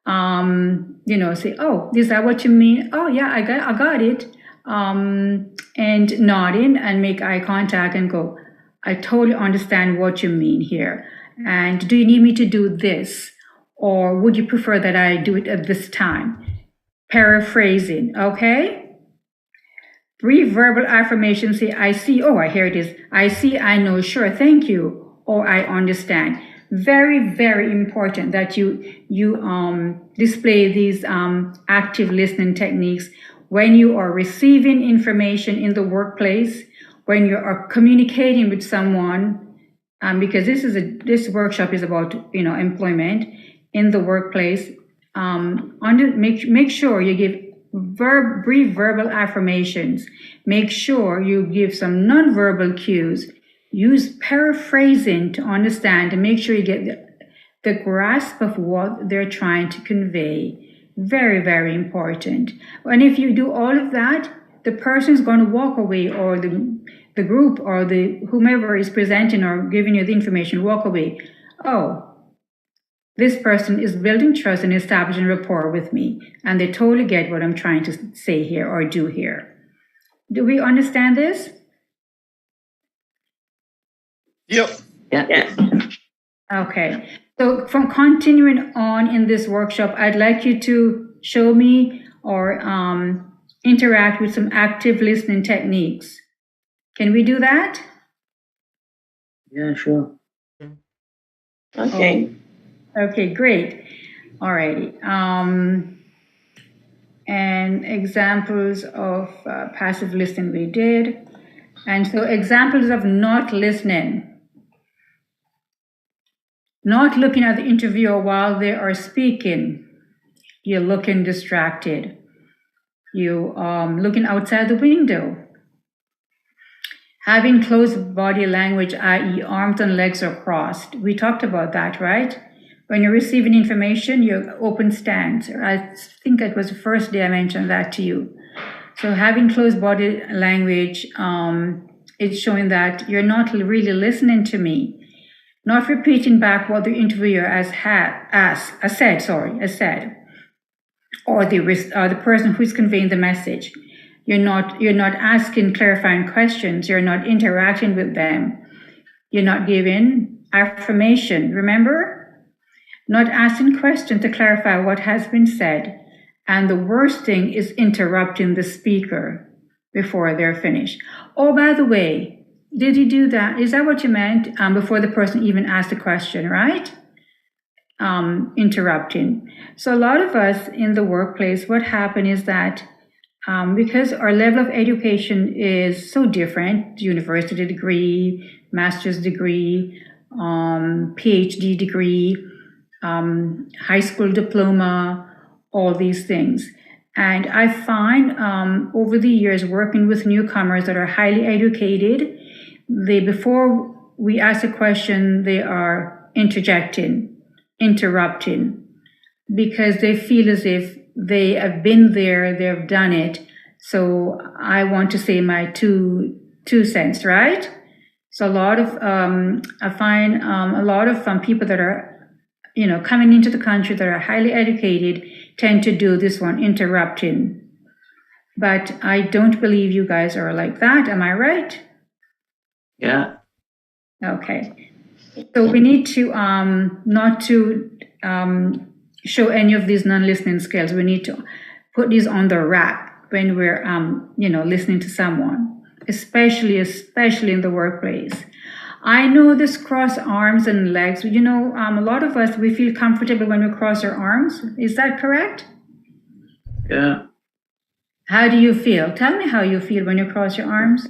Say, oh, is that what you mean? Oh, yeah, I got it. And nodding and make eye contact and go, I totally understand what you mean here. And do you need me to do this? Or would you prefer that I do it at this time? Paraphrasing, okay? Brief verbal affirmation, say, I see, oh, here it is. I see, I know, sure, thank you, or I understand. Very, very important that you display these active listening techniques when you are receiving information in the workplace, when you are communicating with someone, because this workshop is about employment in the workplace. Make sure you give brief verbal affirmations. Make sure you give some nonverbal cues. Use paraphrasing to understand and make sure you get the grasp of what they're trying to convey. Very, very important. And if you do all of that, the person's going to walk away, or the group or whomever is presenting or giving you the information walk away. Oh, this person is building trust and establishing rapport with me, and they totally get what I'm trying to say here or do here. Do we understand this? Yep. Yeah. Yes. Okay. So from continuing on in this workshop, I'd like you to show me or interact with some active listening techniques. Can we do that? Yeah, sure. Okay. Okay, great. All righty. And examples of passive listening we did. And so examples of not listening. Not looking at the interviewer while they are speaking. You're looking distracted. You looking outside the window. Having close body language, i.e. arms and legs are crossed. We talked about that, right? When you're receiving information, your open stance. I think it was the first day I mentioned that to you. So having closed body language, it's showing that you're not really listening to me. Not repeating back what the interviewer has said, or the person who's conveying the message. You're not asking clarifying questions. You're not interacting with them. You're not giving affirmation. Remember, not asking questions to clarify what has been said. And the worst thing is interrupting the speaker before they're finished. Oh, by the way, did you do that? Is that what you meant? Before the person even asked the question, right? Interrupting. So a lot of us in the workplace, what happened is that because our level of education is so different, university degree, master's degree, PhD degree, high school diploma, all these things. And I find over the years working with newcomers that are highly educated, before we ask a question, they are interjecting, interrupting, because they feel as if they have been there, they've done it. So I want to say my two cents, right? So a lot of I find a lot of people that are coming into the country that are highly educated tend to do this one, interrupting. But I don't believe you guys are like that. Am I right? Yeah. Okay. So we need to not to show any of these non-listening skills. We need to put these on the rack when we're listening to someone, especially in the workplace. I know this cross arms and legs. A lot of us, we feel comfortable when we cross our arms. Is that correct? Yeah. How do you feel? Tell me how you feel when you cross your arms.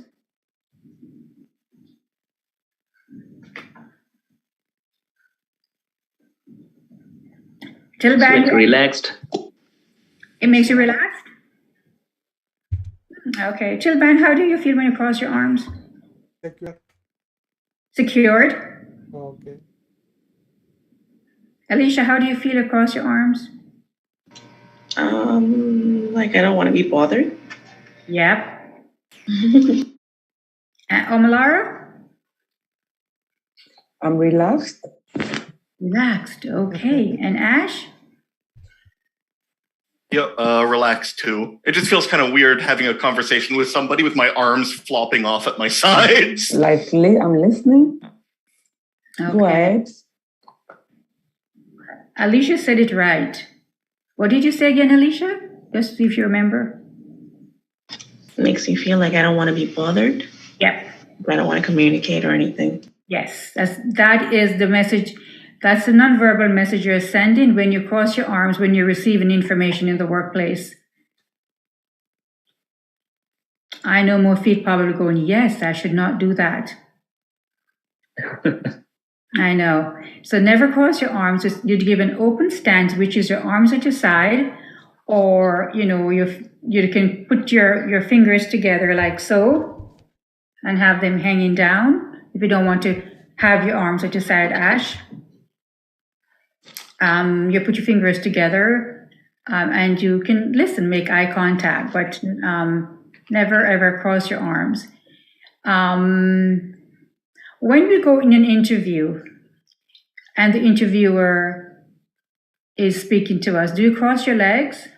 It's like relaxed. It makes you relaxed? Okay. Chilban, how do you feel when you cross your arms? Secure. Secured? Okay. Alicia, how do you feel across your arms? Like I don't want to be bothered. Yep. Omalara? I'm relaxed. Relaxed. Okay. And Ash? Yeah, relaxed too. It just feels kind of weird having a conversation with somebody with my arms flopping off at my sides. Like, I'm listening. Okay. Go ahead. Alicia said it right. What did you say again, Alicia? Just see if you remember. Makes me feel like I don't want to be bothered. Yep. I don't want to communicate or anything. Yes, that is the message. That's the nonverbal message you're sending when you cross your arms, when you're receiving information in the workplace. I know more feet probably going, yes, I should not do that. I know. So never cross your arms. You'd give an open stance, which is your arms at your side, or, you can put your fingers together like so and have them hanging down. If you don't want to have your arms at your side, Ash. You put your fingers together and you can listen, make eye contact, but never ever cross your arms. When we go in an interview and the interviewer is speaking to us. Do you cross your legs?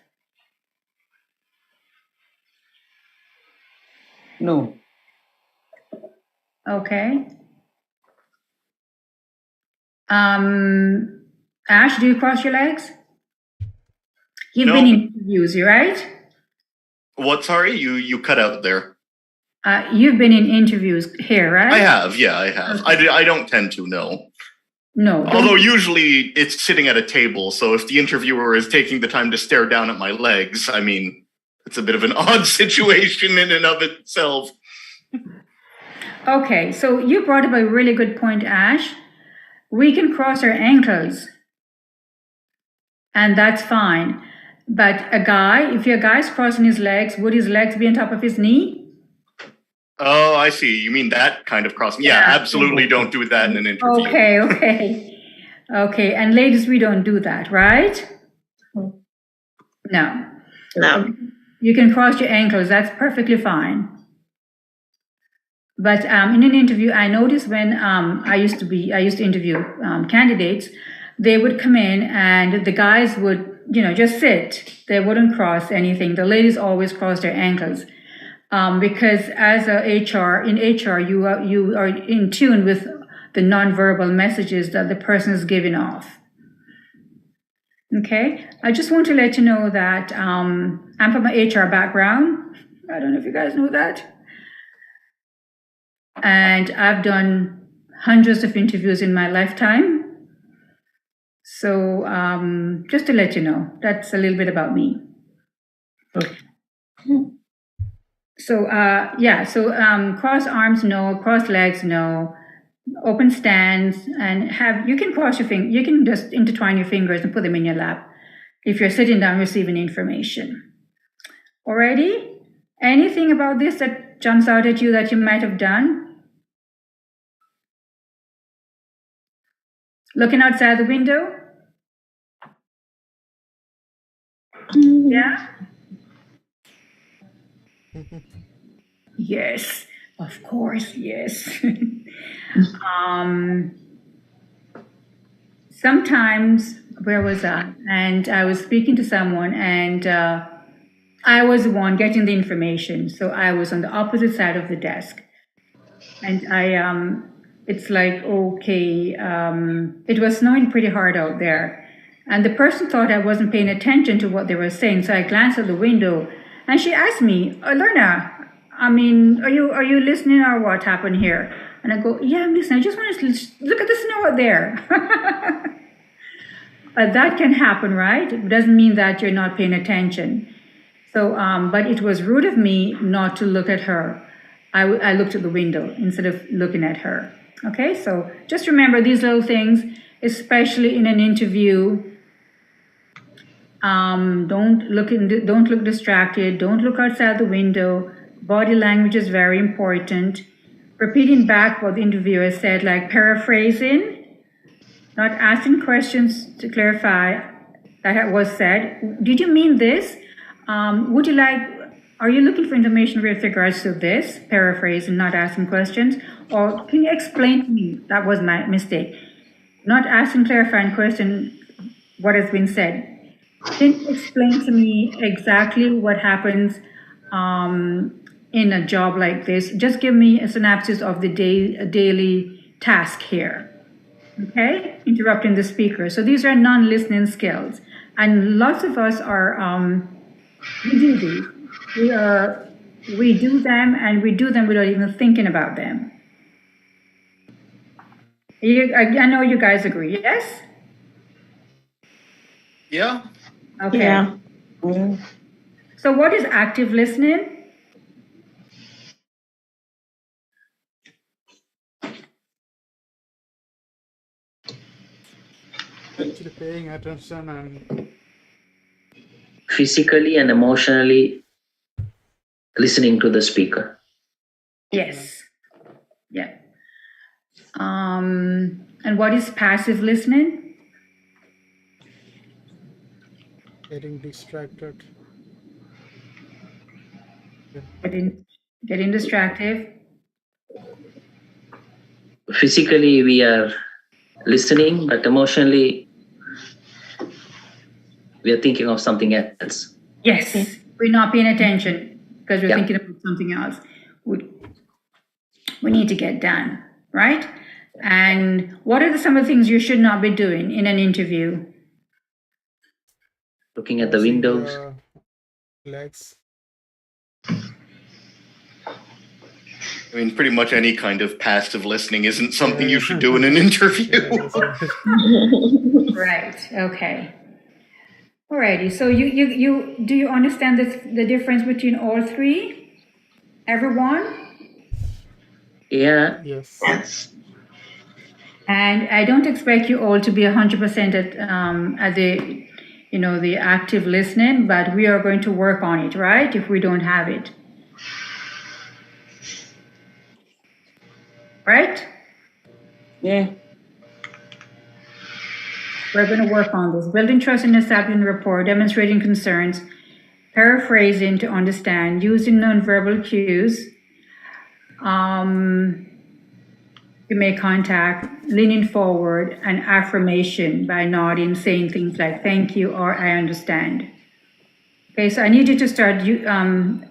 No. Okay. Ash, do you cross your legs? You've No. been in interviews, right? What? Sorry, you cut out there. You've been in interviews here, right? I have. Yeah, I have. I don't tend to know. No. Although usually it's sitting at a table, so if the interviewer is taking the time to stare down at my legs, I mean, it's a bit of an odd situation in and of itself. Okay, so you brought up a really good point, Ash. We can cross our ankles, and that's fine. But if your guy's crossing his legs, would his legs be on top of his knee? Oh, I see. You mean that kind of crossing? Yeah, absolutely. Don't do that in an interview. Okay. And ladies, we don't do that, right? No. You can cross your ankles. That's perfectly fine. But in an interview, I noticed when I used to interview candidates, they would come in and the guys would, just sit. They wouldn't cross anything. The ladies always cross their ankles. Because as in HR, you are in tune with the nonverbal messages that the person is giving off. Okay, I just want to let you know that I'm from an HR background. I don't know if you guys know that. And I've done hundreds of interviews in my lifetime. So just to let you know, that's a little bit about me. Okay. So cross arms, no. Cross legs, no. Open stands, and you can cross your fingers. You can just intertwine your fingers and put them in your lap if you're sitting down receiving information. Alrighty? Anything about this that jumps out at you that you might have done? Looking outside the window? Yeah? Yes, of course, yes. Sometimes, where was I? And I was speaking to someone, and I was the one getting the information. So I was on the opposite side of the desk. And it's like, okay, it was snowing pretty hard out there. And the person thought I wasn't paying attention to what they were saying. So I glanced at the window, and she asked me, Lerna, I mean, are you listening or what happened here? And I go, yeah, I'm listening. I just want to look at the snow out there. That can happen, right? It doesn't mean that you're not paying attention. So, but it was rude of me not to look at her. I looked at the window instead of looking at her. Okay, so just remember these little things, especially in an interview. Don't look distracted. Don't look outside the window. Body language is very important. Repeating back what the interviewer said, like paraphrasing, not asking questions to clarify that was said. Did you mean this? Are you looking for information with regards to this? Paraphrase and not asking questions. Or can you explain to me? That was my mistake. Not asking clarifying question, what has been said. Can you explain to me exactly what happens in a job like this? Just give me a synopsis of the daily task here. Okay? Interrupting the speaker. So these are non-listening skills. And lots of us are, we do these. We do them, and we do them without even thinking about them. I know you guys agree, yes? Yeah. Okay. Yeah. So what is active listening? Actually paying attention and Physically and emotionally listening to the speaker. Yes. Yeah. And what is passive listening? getting distracted. Getting distracted. Physically we are listening, but emotionally we are thinking of something else. Yes, we're not paying attention because we're Yeah. thinking about something else. We need to get done, right? And what are some of the things you should not be doing in an interview? Looking at the Crossing windows. your legs. I mean, pretty much any kind of passive listening isn't something you should do in an interview. Right. Okay. Alrighty. So you do you understand the difference between all three? Everyone? Yeah. Yes. And I don't expect you all to be 100% at the the active listening, but we are going to work on it, right? If we don't have it. Right? Yeah. We're going to work on this. Building trust in establishing rapport, demonstrating concerns, paraphrasing to understand, using nonverbal cues to make contact, leaning forward, and affirmation by nodding, saying things like thank you or I understand. Okay, so I need you to start using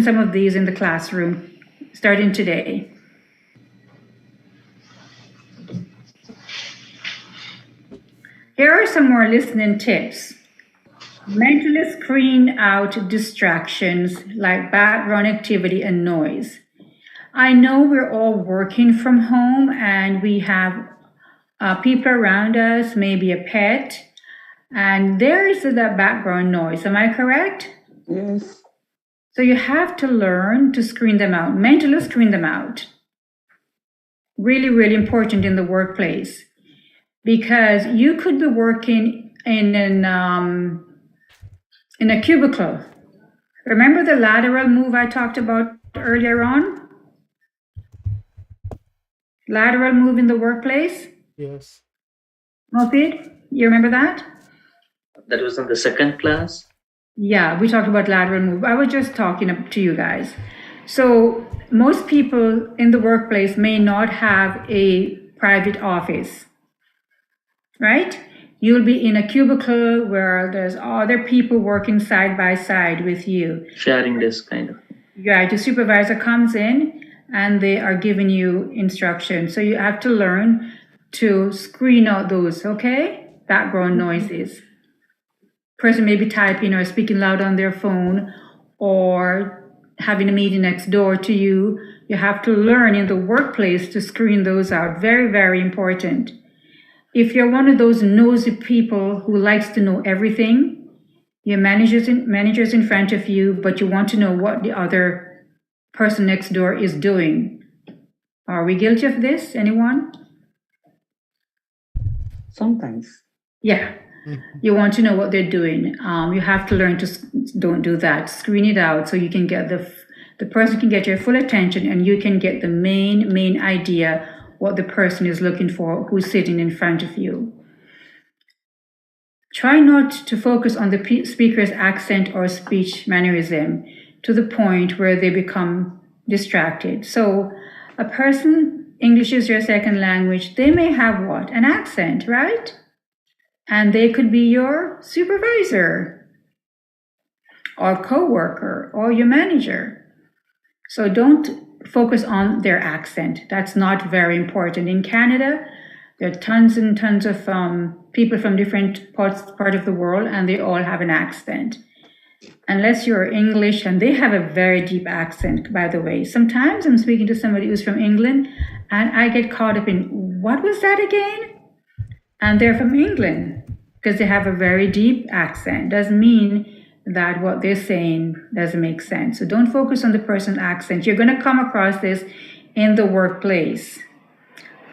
some of these in the classroom starting today. Here are some more listening tips. Mentally screen out distractions like background activity and noise. I know we're all working from home and we have people around us, maybe a pet, and there is that background noise. Am I correct? Yes. So you have to learn to screen them out, mentally screen them out. Really, really important in the workplace. Because you could be working in a cubicle. Remember the lateral move I talked about earlier on? Lateral move in the workplace? Yes. Mofid, you remember that? That was in the second class. Yeah, we talked about lateral move. I was just talking to you guys. So most people in the workplace may not have a private office. Right? You'll be in a cubicle where there's other people working side by side with you. Sharing this kind of. Yeah, the supervisor comes in and they are giving you instructions. So you have to learn to screen out those, okay? Background noises. Person may be typing or speaking loud on their phone or having a meeting next door to you. You have to learn in the workplace to screen those out. Very, very important. If you're one of those nosy people who likes to know everything, your managers in front of you, but you want to know what the other person next door is doing. Are we guilty of this? Anyone? Sometimes. Yeah. You want to know what they're doing. You have to learn to don't do that. Screen it out so you can get the person can get your full attention and you can get the main idea what the person is looking for who's sitting in front of you. Try not to focus on the speaker's accent or speech mannerism to the point where they become distracted. So a person, English is your second language, they may have what? An accent, right? And they could be your supervisor or coworker or your manager. So don't focus on their accent. That's not very important. In Canada, there are tons and tons of people from different parts of the world, and they all have an accent. Unless you're English, and they have a very deep accent, by the way. Sometimes I'm speaking to somebody who's from England, and I get caught up in, what was that again? And they're from England, because they have a very deep accent. Doesn't mean that what they're saying doesn't make sense. So don't focus on the person's accent. You're going to come across this in the workplace.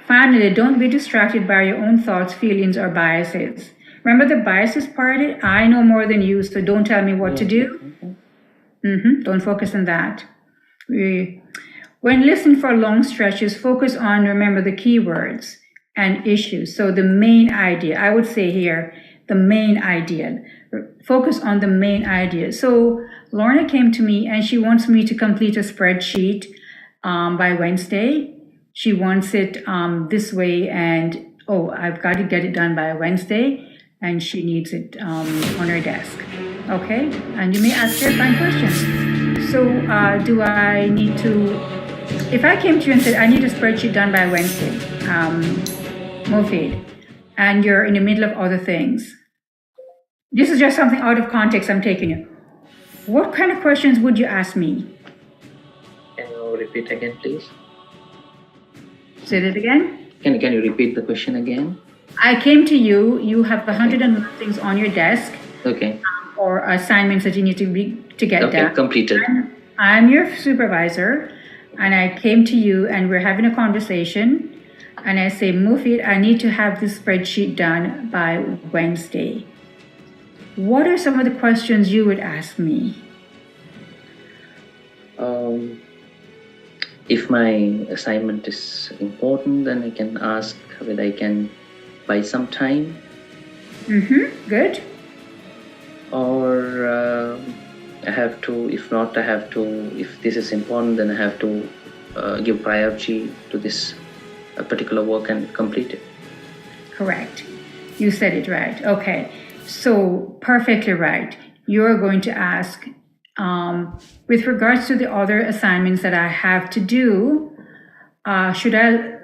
Finally, don't be distracted by your own thoughts, feelings, or biases. Remember the biases part? I know more than you, so don't tell me what to do. Don't focus on that. When listening for long stretches, focus on, remember, the keywords and issues. So the main idea, I would say here, the main idea. Focus on the main idea. So Lorna came to me and she wants me to complete a spreadsheet by Wednesday. She wants it this way and, I've got to get it done by Wednesday. and she needs it on her desk. Okay? And you may ask clarifying questions. So do I need to, if I came to you and said, I need a spreadsheet done by Wednesday, Mofid, and you're in the middle of other things, this is just something out of context I'm taking it. What kind of questions would you ask me? Can you repeat again, please? Say that again? Can you repeat the question again? I came to you, you have 101 things on your desk, Okay. or assignments that you need to get Okay, done. completed. I'm your supervisor, and I came to you and we're having a conversation, and I say, Mufid, I need to have this spreadsheet done by Wednesday. What are some of the questions you would ask me? If my assignment is important, then I can ask whether I can buy some time, Good. or I have to, if not, I have to, if this is important, then I have to give priority to this particular work and complete it. Correct. You said it right. Okay. So perfectly right. You're going to ask, with regards to the other assignments that I have to do, should I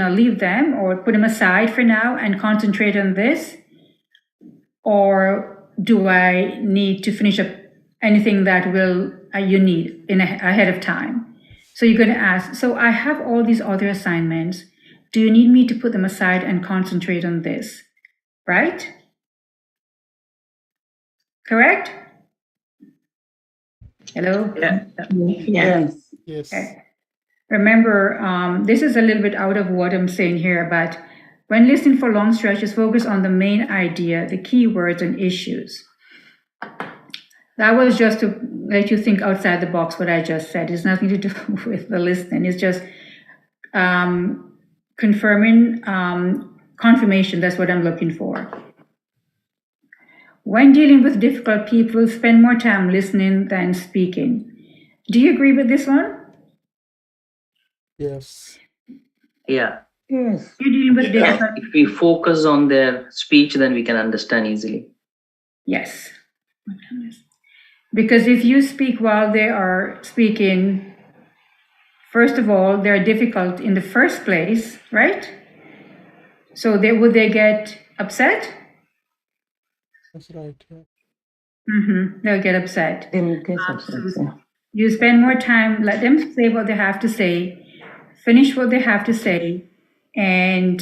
leave them or put them aside for now and concentrate on this? Or do I need to finish up anything that you need ahead of time? So you're going to ask, so I have all these other assignments. Do you need me to put them aside and concentrate on this? Right? Correct? Hello? Yeah. Yes. Yes. Okay. Remember, this is a little bit out of what I'm saying here, but when listening for long stretches, focus on the main idea, the keywords and issues. That was just to let you think outside the box what I just said. It's nothing to do with the listening. It's just confirming, confirmation. That's what I'm looking for. When dealing with difficult people, spend more time listening than speaking. Do you agree with this one? Yes. Yeah. Yes. You're dealing with difficult. If we focus on their speech, then we can understand easily. Yes. Because if you speak while they are speaking, first of all, they're difficult in the first place, right? So would they get upset? That's right. Yeah. They'll get upset. They will get upset, yeah. You spend more time, let them say what they have to say, finish what they have to say, and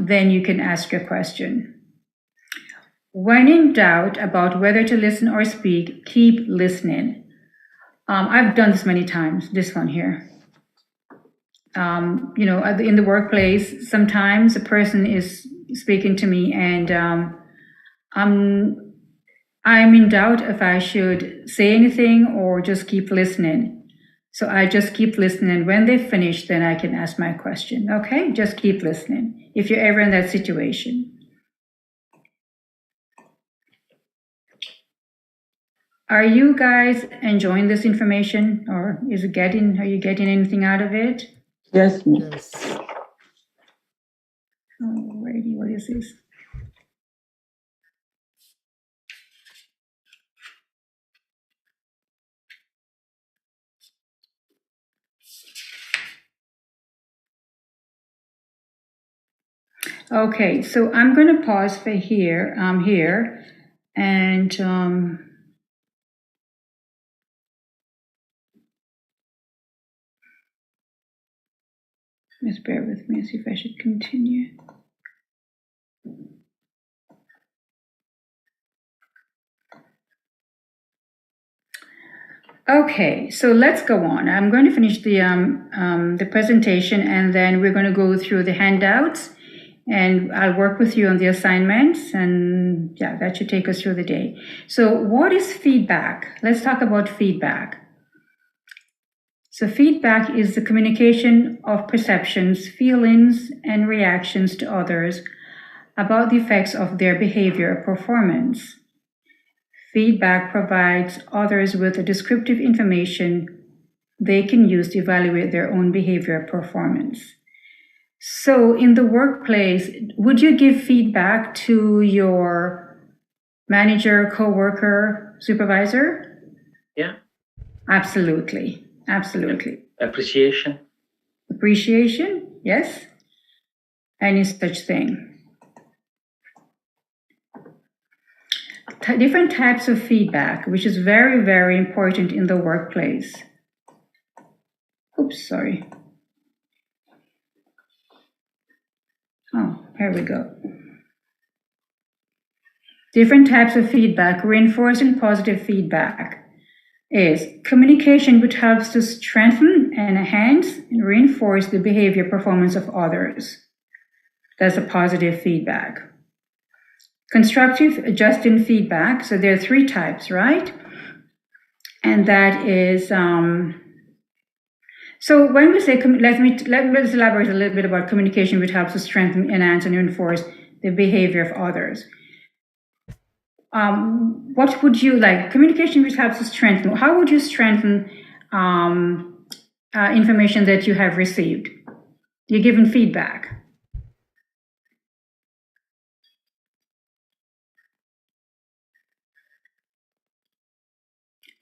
then you can ask your question. When in doubt about whether to listen or speak, keep listening. I've done this many times, this one here. In the workplace, sometimes a person is speaking to me and I'm in doubt if I should say anything or just keep listening. So I just keep listening. When they finish, then I can ask my question. Okay, just keep listening if you're ever in that situation. Are you guys enjoying this information, or are you getting anything out of it? Yes, ma'am. Yes. Alrighty, what is this? Okay, so I'm going to pause for here, and just bear with me and see if I should continue. Okay, so let's go on. I'm going to finish the presentation, and then we're going to go through the handouts, and I'll work with you on the assignments, and yeah, that should take us through the day. So what is feedback? Let's talk about feedback. So feedback is the communication of perceptions, feelings, and reactions to others about the effects of their behavior or performance. Feedback provides others with descriptive information they can use to evaluate their own behavior or performance. So in the workplace, would you give feedback to your manager, coworker, supervisor? Yeah. Absolutely. Absolutely. Appreciation. Appreciation? Yes. Any such thing. Different types of feedback, which is very, very important in the workplace. Oops, sorry. Oh, here we go. Different types of feedback. Reinforcing positive feedback is communication which helps to strengthen, enhance, and reinforce the behavior performance of others. That's a positive feedback. Constructive adjusting feedback. So there are three types, right? And that is, so when we say, let me elaborate a little bit about communication which helps to strengthen, enhance, and reinforce the behavior of others. What would you like? Communication which helps to strengthen. How would you strengthen information that you have received? You're given feedback.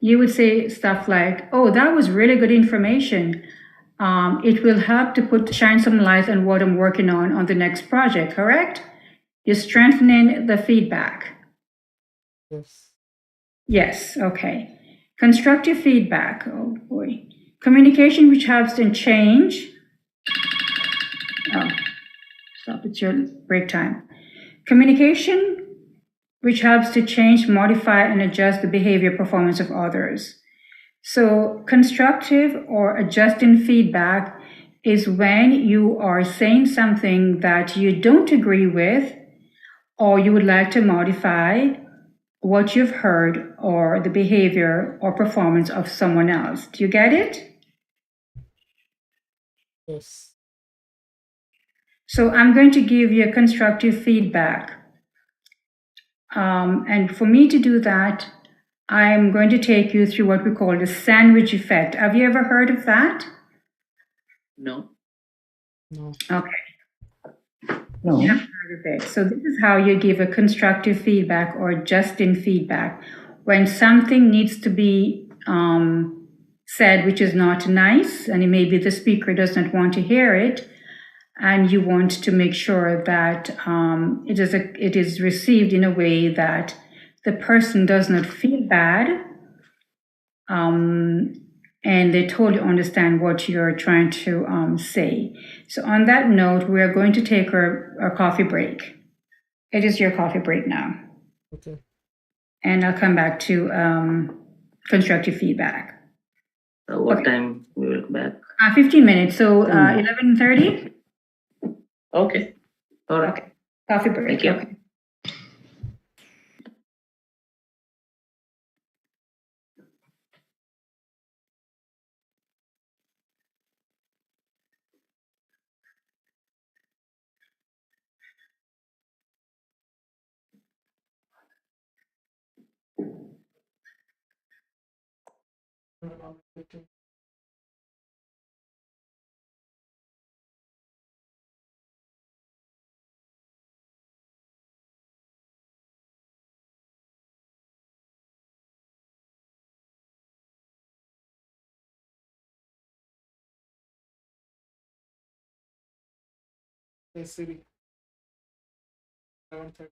You would say stuff like, "Oh, that was really good information. It will help to shine some light on what I'm working on the next project." Correct? You're strengthening the feedback. Yes. Yes, okay. Constructive feedback. Oh boy. Communication which helps in change. Oh, stop, it's your break time. Communication which helps to change, modify, and adjust the behavior performance of others. So constructive or adjusting feedback is when you are saying something that you don't agree with or you would like to modify what you've heard or the behavior or performance of someone else. Do you get it? Yes. So I'm going to give you a constructive feedback. And for me to do that, I'm going to take you through what we call the sandwich effect. Have you ever heard of that? No. No. Okay. No. You haven't heard of it. So this is how you give a constructive feedback or just-in feedback. When something needs to be said which is not nice, and maybe the speaker does not want to hear it, and you want to make sure that it is received in a way that the person does not feel bad, and they totally understand what you're trying to say. So on that note, we are going to take our coffee break. It is your coffee break now. Okay. And I'll come back to constructive feedback. What Okay. time we will back? 15 minutes, so 11:30? Okay. All right. Okay. Coffee break. Thank you. Okay. Hey Siri. 11:30.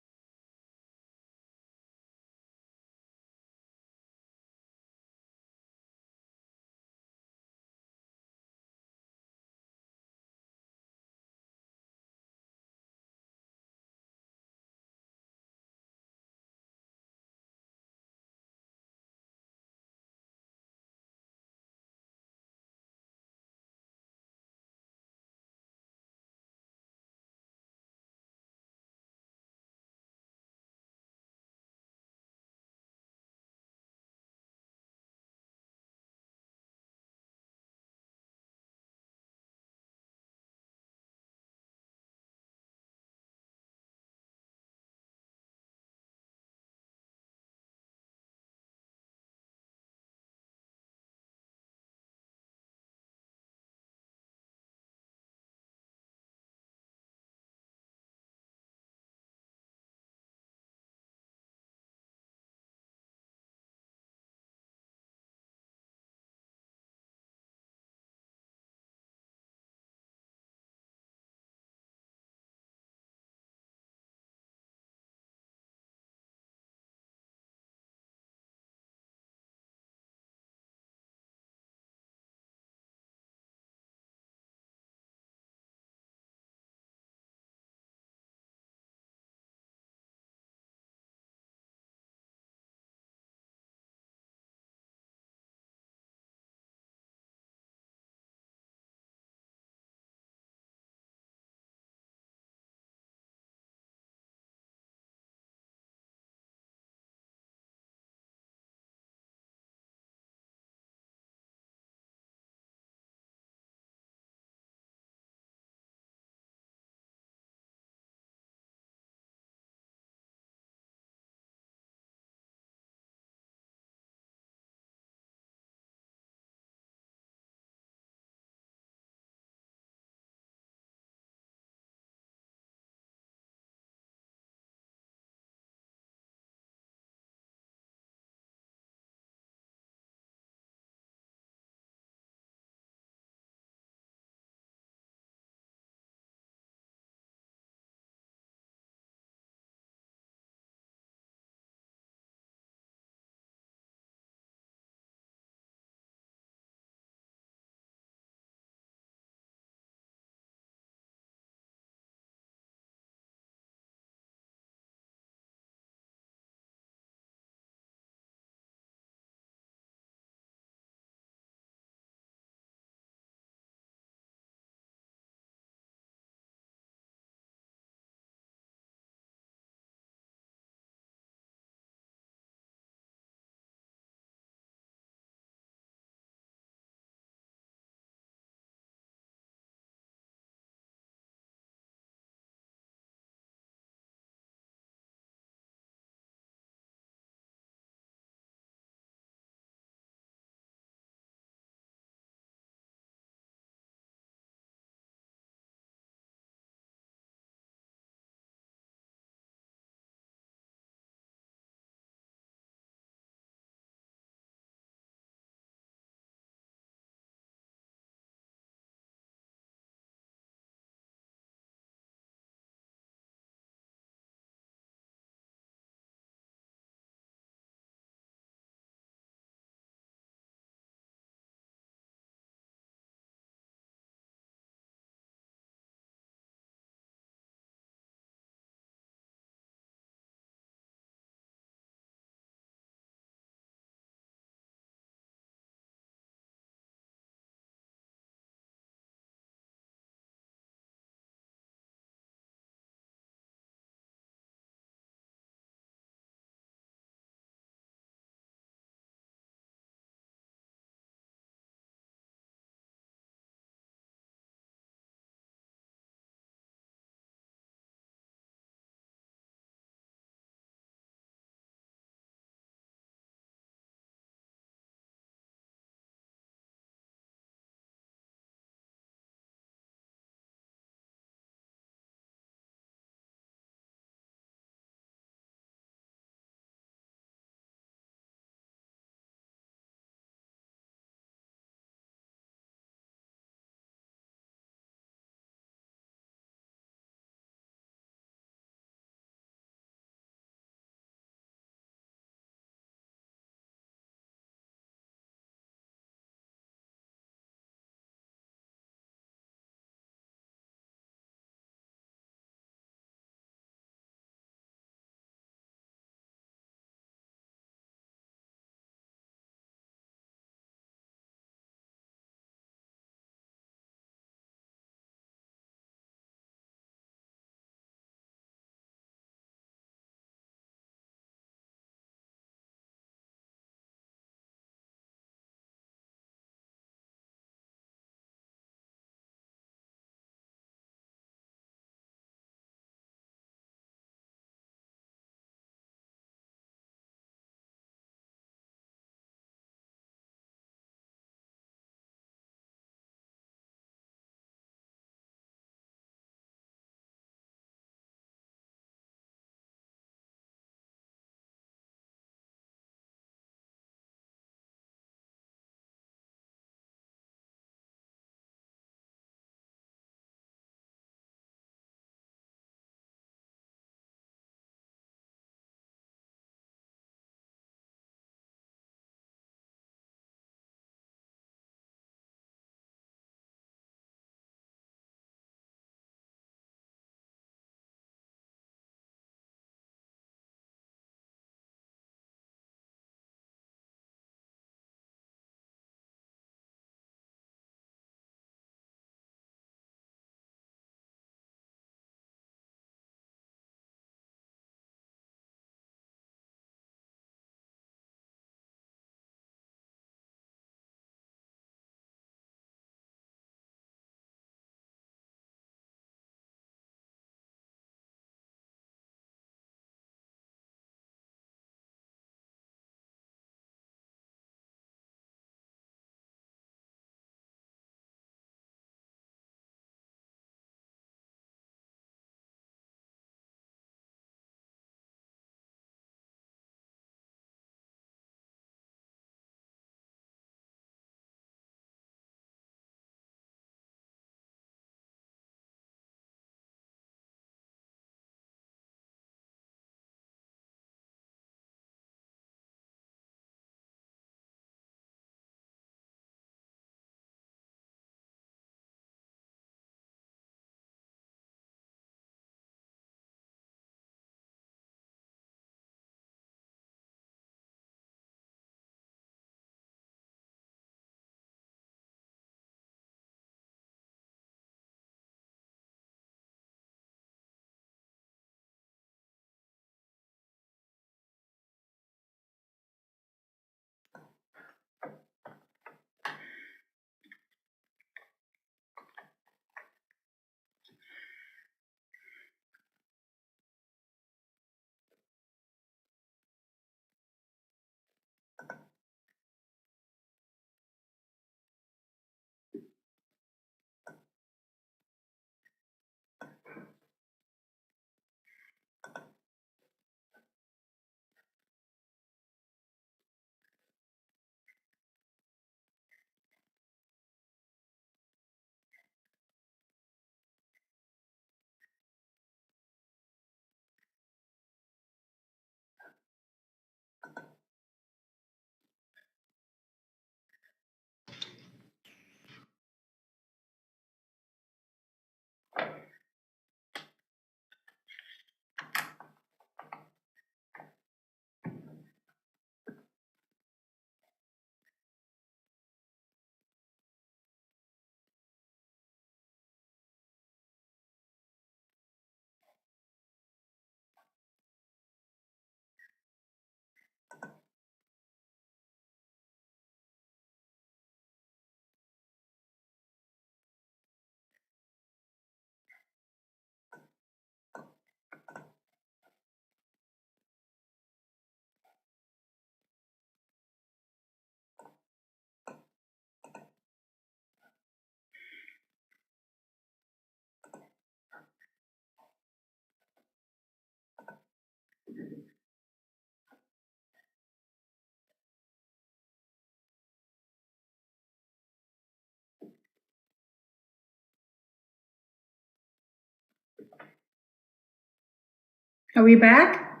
Are we back?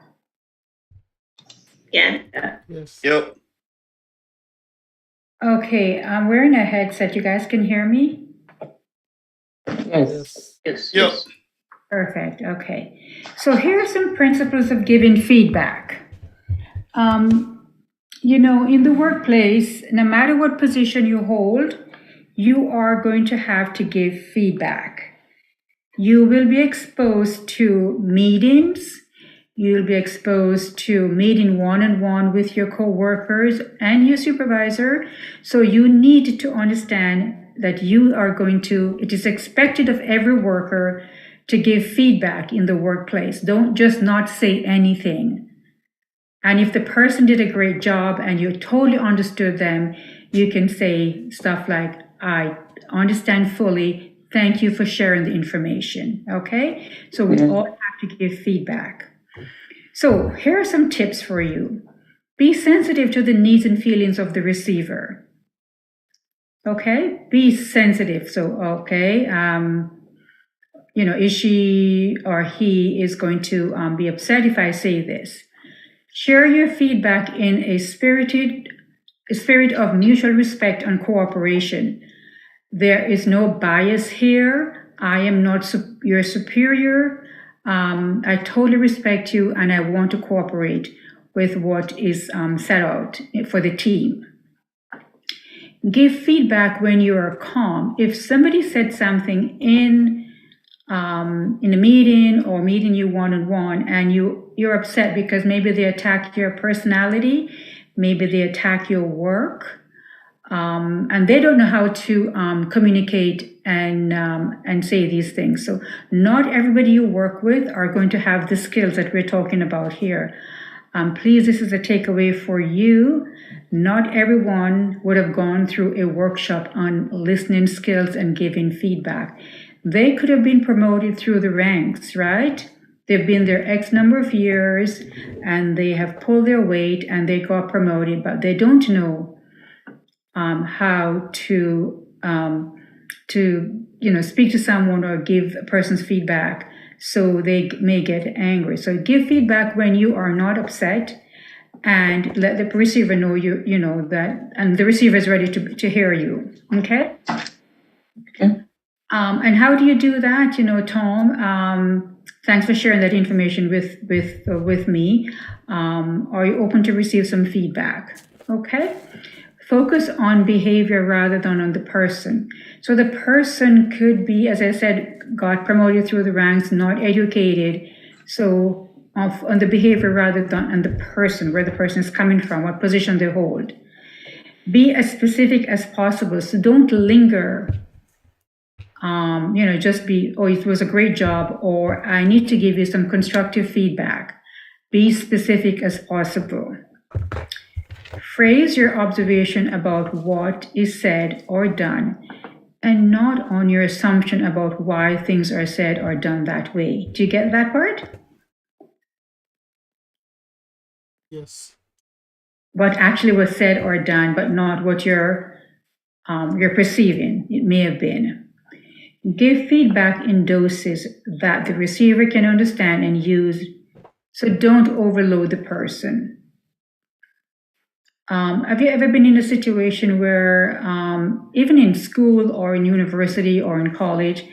Yeah. Yes. Yep. Okay, I'm wearing a headset. You guys can hear me? Yes. Yes. Yep. Yes. Perfect. Okay. So here are some principles of giving feedback. In the workplace, no matter what position you hold, you are going to have to give feedback. You will be exposed to meetings. You'll be exposed to meeting one-on-one with your coworkers and your supervisor. So you need to understand that it is expected of every worker to give feedback in the workplace. Don't just not say anything. And if the person did a great job and you totally understood them, you can say stuff like, I understand fully. Thank you for sharing the information. Okay? So we all have to give feedback. So here are some tips for you. Be sensitive to the needs and feelings of the receiver. Okay? Be sensitive. So, okay, is she or he is going to be upset if I say this. Share your feedback in a spirit of mutual respect and cooperation. There is no bias here. I am not your superior. I totally respect you and I want to cooperate with what is set out for the team. Give feedback when you are calm. If somebody said something in a meeting or meeting you one-on-one and you're upset because maybe they attack your personality, maybe they attack your work, and they don't know how to communicate and say these things. So not everybody you work with are going to have the skills that we're talking about here. Please, this is a takeaway for you. Not everyone would have gone through a workshop on listening skills and giving feedback. They could have been promoted through the ranks, right? They've been there X number of years and they have pulled their weight and they got promoted, but they don't know how to speak to someone or give a person's feedback. So they may get angry. So give feedback when you are not upset and let the receiver know you know that, and the receiver is ready to hear you. Okay? Okay. And how do you do that? Tom, thanks for sharing that information with me. Are you open to receive some feedback? Okay. Focus on behavior rather than on the person. So the person could be, as I said, got promoted through the ranks, not educated. So on the behavior rather than on the person, where the person is coming from, what position they hold. Be as specific as possible. So don't linger. Just be, oh, it was a great job, or I need to give you some constructive feedback. Be specific as possible. Phrase your observation about what is said or done, and not on your assumption about why things are said or done that way. Do you get that part? Yes. What actually was said or done, but not what you're perceiving. It may have been. Give feedback in doses that the receiver can understand and use, so don't overload the person. Have you ever been in a situation where, even in school or in university or in college,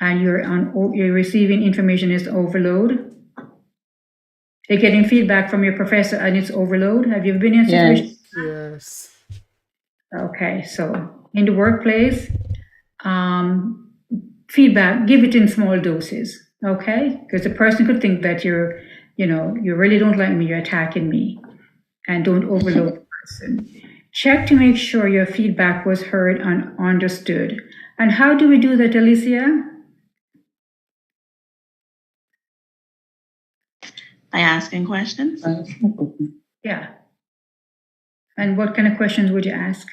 and you're receiving information is overload? You're getting feedback from your professor and it's overload? Have you ever been in a situation? Yes. Okay, so in the workplace, feedback, give it in small doses, okay? Because the person could think that you really don't like me, you're attacking me, and don't overload the person. Check to make sure your feedback was heard and understood. And how do we do that, Alicia? By asking questions. Yeah. And what kind of questions would you ask?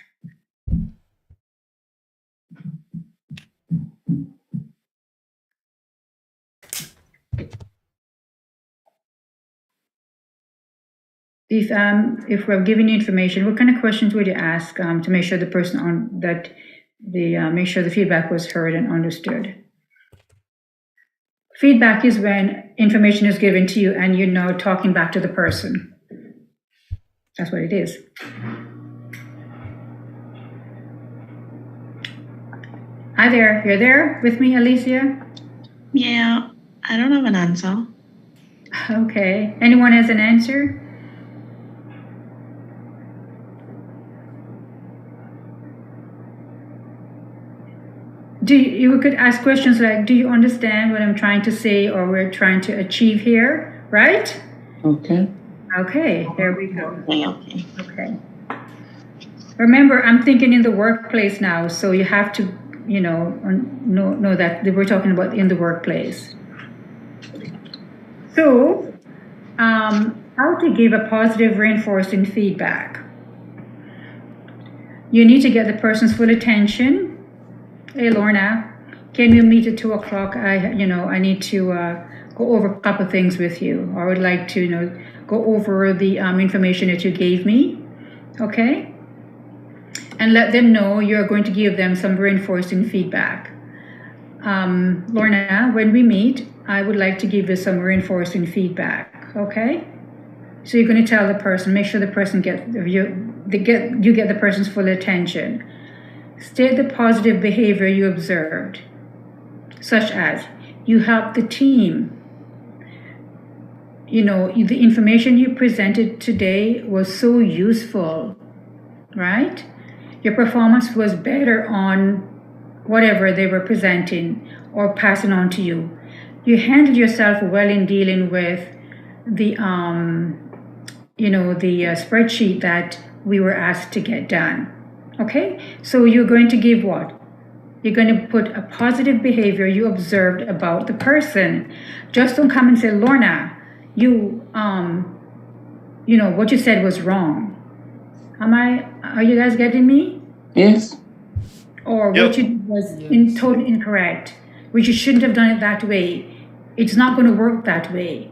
If we're giving you information, what kind of questions would you ask to make sure the person make sure the feedback was heard and understood? Feedback is when information is given to you and you're now talking back to the person. That's what it is. Hi there. You're there with me, Alicia? Yeah, I don't have an answer. Okay. Anyone has an answer? You could ask questions like, do you understand what I'm trying to say or we're trying to achieve here, right? Okay. Okay, there we go. Okay. Okay. Remember, I'm thinking in the workplace now, so you have to, know that we're talking about in the workplace. So, how to give a positive reinforcing feedback. You need to get the person's full attention. Hey, Lorna, can we meet at 2:00? I need to go over a couple of things with you. I would like to, go over the information that you gave me, okay? And let them know you're going to give them some reinforcing feedback. Lorna, when we meet, I would like to give you some reinforcing feedback, okay? So you're going to tell the person, make sure the person you get the person's full attention. State the positive behavior you observed, such as you helped the team. The information you presented today was so useful, right? Your performance was better on whatever they were presenting or passing on to you. You handled yourself well in dealing with the spreadsheet that we were asked to get done. Okay, so you're going to give what? You're going to put a positive behavior you observed about the person. Just don't come and say, Lorna, what you said was wrong. Are you guys getting me? Yes. Or Yep. what you did was totally incorrect, which you shouldn't have done it that way. It's not going to work that way.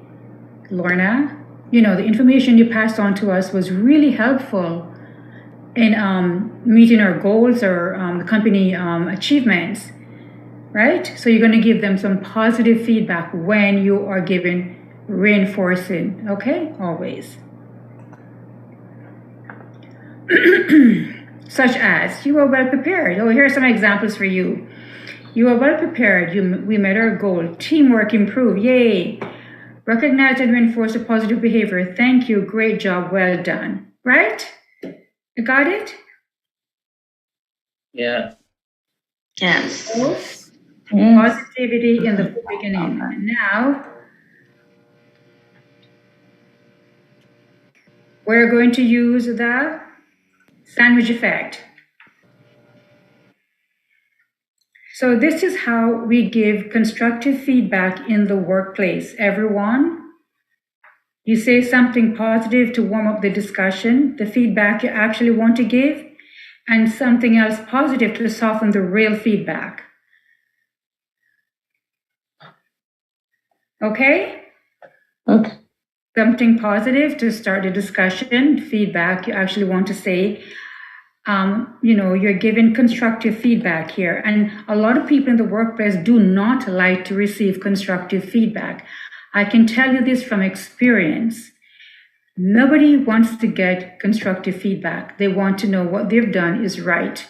Lorna, the information you passed on to us was really helpful in meeting our goals or the company achievements, right? So you're going to give them some positive feedback when you are giving reinforcing, okay? Always. Such as, you are well prepared. Oh, here are some examples for you. You are well prepared. We met our goal. Teamwork improved. Yay. Recognize and reinforce a positive behavior. Thank you. Great job. Well done. Right? You got it? Yeah. Yes. Positivity in the beginning. Now, we're going to use the sandwich effect. So this is how we give constructive feedback in the workplace. Everyone, you say something positive to warm up the discussion, the feedback you actually want to give, and something else positive to soften the real feedback. Okay? Okay. Something positive to start the discussion, feedback you actually want to say. You're giving constructive feedback here. And a lot of people in the workplace do not like to receive constructive feedback. I can tell you this from experience. Nobody wants to get constructive feedback. They want to know what they've done is right.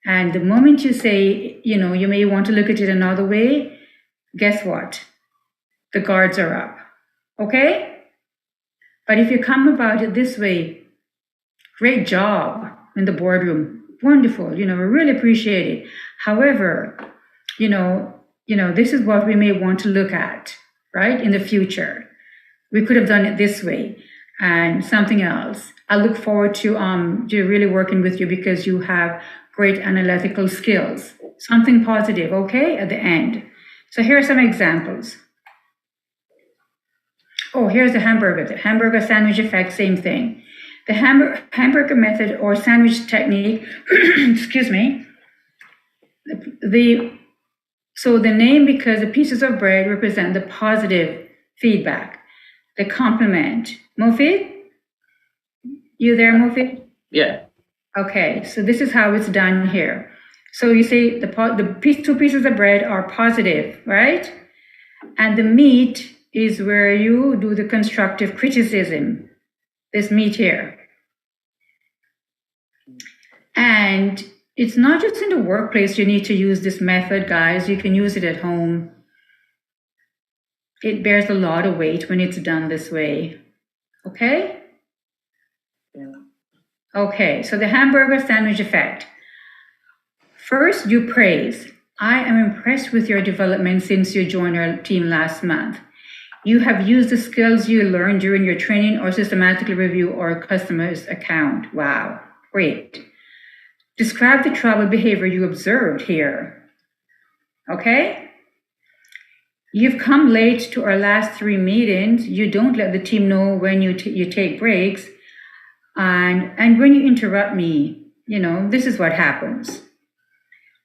And the moment you say, you may want to look at it another way, guess what? The guards are up. Okay? But if you come about it this way, great job in the boardroom. Wonderful. We really appreciate it. However, this is what we may want to look at, right? In the future. We could have done it this way and something else. I look forward to really working with you because you have great analytical skills. Something positive, okay, at the end. So here are some examples. Oh, here's the hamburger sandwich effect, same thing. The hamburger method or sandwich technique, excuse me, so the name, because the pieces of bread represent the positive feedback, the compliment. Mufid? You there, Mufid? Yeah. Okay, so this is how it's done here. So you say two pieces of bread are positive, right? And the meat is where you do the constructive criticism, this meat here. And it's not just in the workplace you need to use this method, guys. You can use it at home. It bears a lot of weight when it's done this way. Okay? Okay, so the hamburger sandwich effect. First, you praise. I am impressed with your development since you joined our team last month. You have used the skills you learned during your training or systematically review our customer's account. Wow, great. Describe the trouble behavior you observed here. Okay? You've come late to our last 3 meetings. You don't let the team know when you take breaks. And when you interrupt me, this is what happens.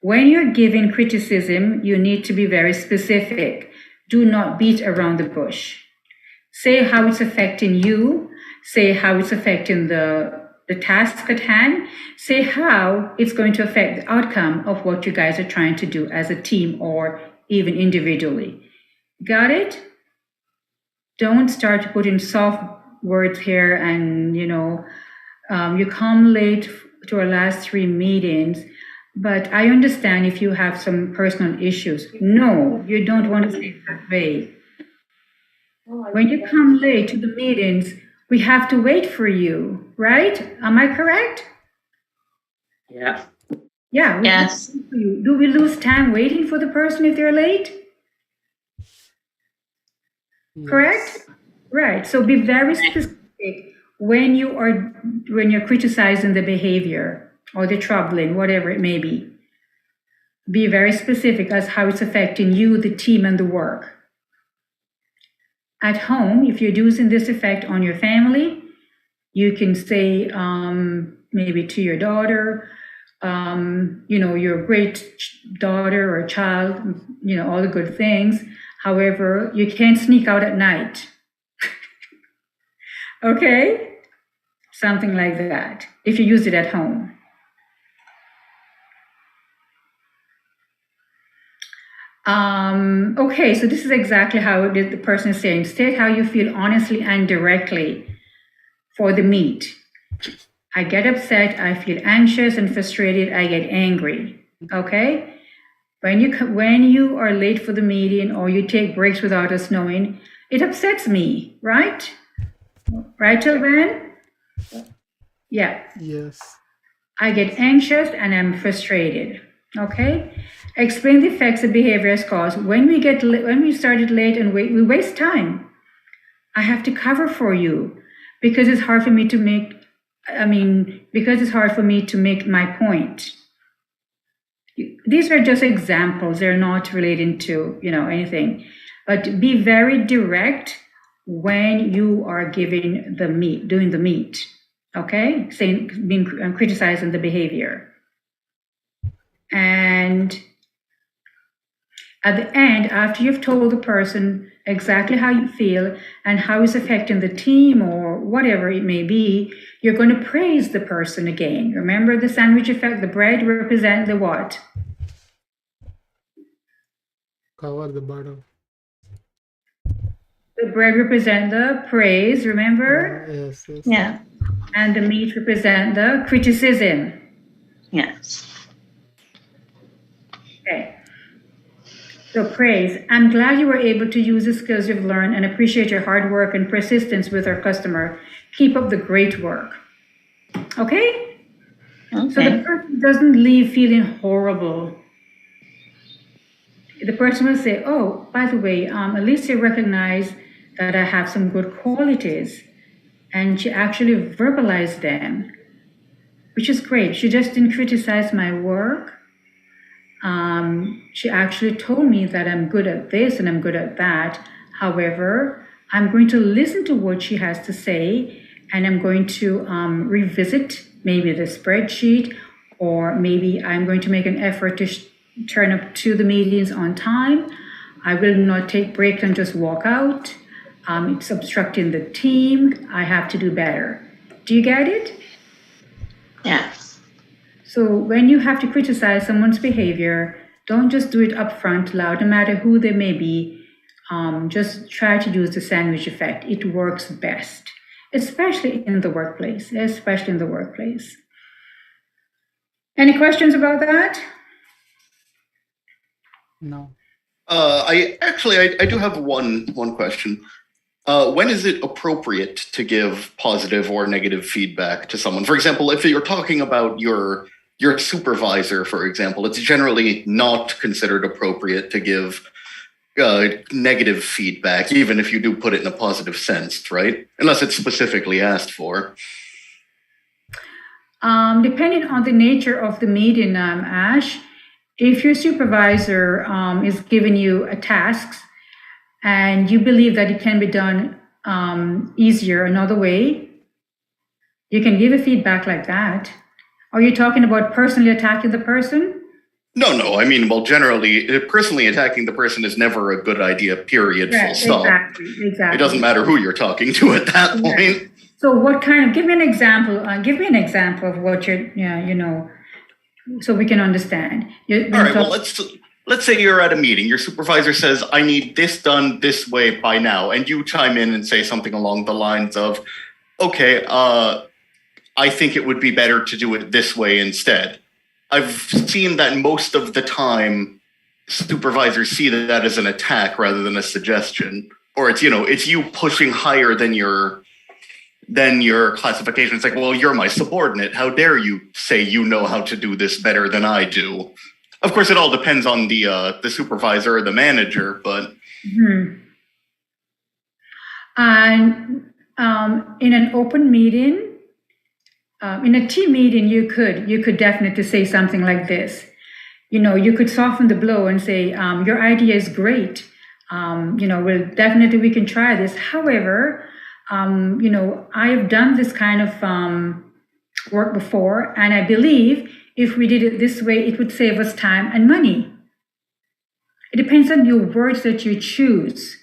When you're giving criticism, you need to be very specific. Do not beat around the bush. Say how it's affecting you. Say how it's affecting the task at hand. Say how it's going to affect the outcome of what you guys are trying to do as a team or even individually. Got it? Don't start putting soft words here and, you come late to our last 3 meetings, but I understand if you have some personal issues. No, you don't want to say it that way. When you come late to the meetings, we have to wait for you, right? Am I correct? Yeah. Yeah. Yes. Do we lose time waiting for the person if they're late? Yes. Correct? Right. So be very specific when you're criticizing the behavior or the troubling, whatever it may be. Be very specific as how it's affecting you, the team, and the work. At home, if you're using this effect on your family, you can say maybe to your daughter, your great daughter or child, all the good things. However, you can't sneak out at night. Okay? Something like that, if you use it at home. Okay, so this is exactly how the person is saying. State how you feel honestly and directly for the meat. I get upset, I feel anxious and frustrated, I get angry. Okay? When you are late for the meeting or you take breaks without us knowing, it upsets me, right? Right, Tilvan? Yeah. Yes. I get anxious and I'm frustrated. Okay? Explain the effects of behavior as cause. When we started late and we waste time. I have to cover for you because it's hard for me to make my point. These are just examples. They're not relating to, anything. But be very direct when you are doing the meat. Okay? Criticizing the behavior. And at the end, after you've told the person exactly how you feel and how it's affecting the team or whatever it may be, you're going to praise the person again. Remember the sandwich effect, the bread represents the what? Cover the bottom. The bread represents the praise, remember? Yes, yes. Yeah. And the meat represents the criticism. Yes. Okay. So praise. I'm glad you were able to use the skills you've learned and appreciate your hard work and persistence with our customer. Keep up the great work. Okay? So the person doesn't leave feeling horrible. The person will say, oh, by the way, at least you recognize that I have some good qualities. And she actually verbalized them, which is great. She just didn't criticize my work. She actually told me that I'm good at this and I'm good at that. However, I'm going to listen to what she has to say and I'm going to revisit maybe the spreadsheet, or maybe I'm going to make an effort to turn up to the meetings on time. I will not take breaks and just walk out. It's obstructing the team. I have to do better. Do you get it? Yes. So when you have to criticize someone's behavior, don't just do it up front, loud, no matter who they may be. just try to use the sandwich effect. It works best, especially in the workplace, Any questions about that? No. I do have one question. When is it appropriate to give positive or negative feedback to someone? For example, if you're talking about your supervisor, for example, it's generally not considered appropriate to give negative feedback, even if you do put it in a positive sense, right? Unless it's specifically asked for. Depending on the nature of the meeting, Ash, if your supervisor is giving you a task and you believe that it can be done easier another way, you can give a feedback like that. Are you talking about personally attacking the person? No. I mean, well, generally, personally attacking the person is never a good idea, period, full stop. Exactly. It doesn't matter who you're talking to at that point. So give me an example of what you're, so we can understand. All right, well, let's say you're at a meeting. Your supervisor says, I need this done this way by now. And you chime in and say something along the lines of, okay, I think it would be better to do it this way instead. I've seen that most of the time, supervisors see that as an attack rather than a suggestion. Or it's you pushing higher than your classification. It's like, well, you're my subordinate. How dare you say you know how to do this better than I do? Of course, it all depends on the supervisor or the manager, but. And in an open meeting, in a team meeting, you could definitely say something like this. You could soften the blow and say, your idea is great. We can try this. However, I've done this kind of work before, and I believe if we did it this way, it would save us time and money. It depends on your words that you choose.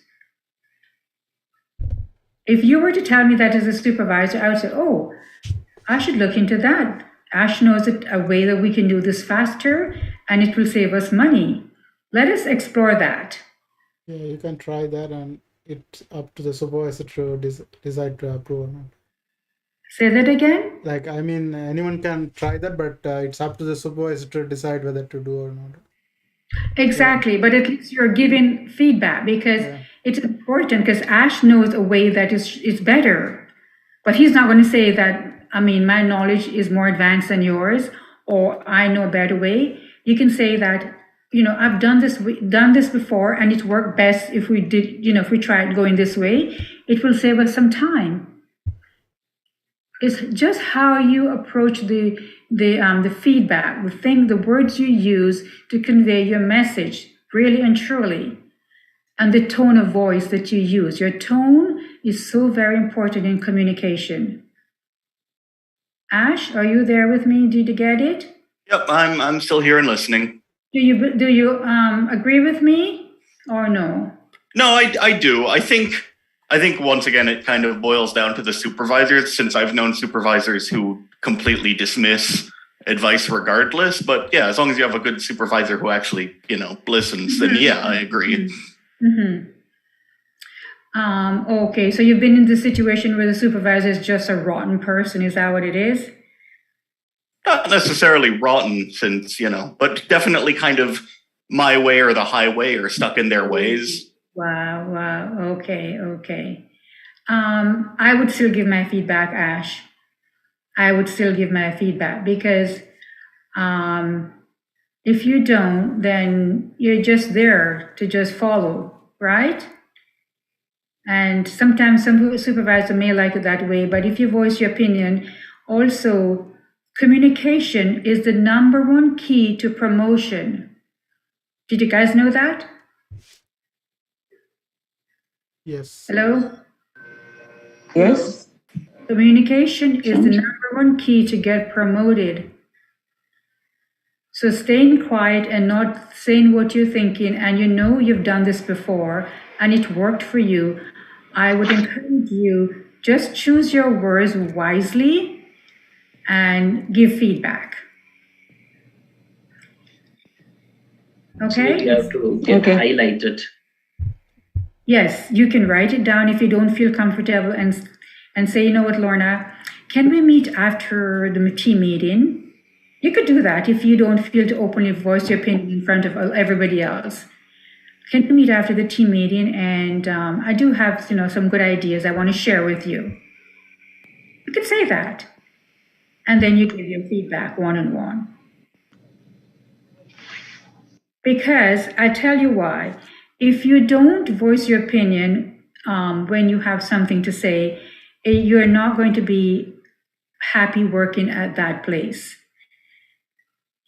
If you were to tell me that as a supervisor, I would say, oh, I should look into that. Ash knows a way that we can do this faster, and it will save us money. Let us explore that. Yeah, you can try that, and it's up to the supervisor to decide to approve or not. Say that again? Anyone can try that, but it's up to the supervisor to decide whether to do or not. Exactly, but at least you're giving feedback because it's important, because Ash knows a way that is better. But he's not going to say that, my knowledge is more advanced than yours, or I know a better way. You can say that, I've done this before, and it worked best if we did, if we tried going this way. It will save us some time. It's just how you approach the feedback, the words you use to convey your message, really and truly, and the tone of voice that you use. Your tone is so very important in communication. Ash, are you there with me? Did you get it? Yep, I'm still here and listening. Do you agree with me or no? No, I do. I think once again it kind of boils down to the supervisors, since I've known supervisors who completely dismiss advice regardless. But yeah, as long as you have a good supervisor who actually listens, then yeah, I agree. Okay, so you've been in this situation where the supervisor is just a rotten person. Is that what it is? Not necessarily rotten, since, but definitely kind of my way or the highway, or stuck in their ways. Wow. Okay. I would still give my feedback, Ash. I would still give my feedback because if you don't, then you're just there to just follow, right? And sometimes some supervisor may like it that way, but if you voice your opinion, also communication is the #1 key to promotion. Did you guys know that? Yes. Hello? Yes. Communication is the #1 key to get promoted. So staying quiet and not saying what you're thinking, and you've done this before and it worked for you, I would encourage you, just choose your words wisely and give feedback. Okay? You have to get highlighted. yes, you can write it down if you don't feel comfortable and say, you know what, Lorna, can we meet after the team meeting? You could do that if you don't feel to openly voice your opinion in front of everybody else. Can we meet after the team meeting? And I do have, some good ideas I want to share with you. You could say that. And then you give your feedback one-on-one. Because I tell you why. If you don't voice your opinion when you have something to say, you're not going to be happy working at that place.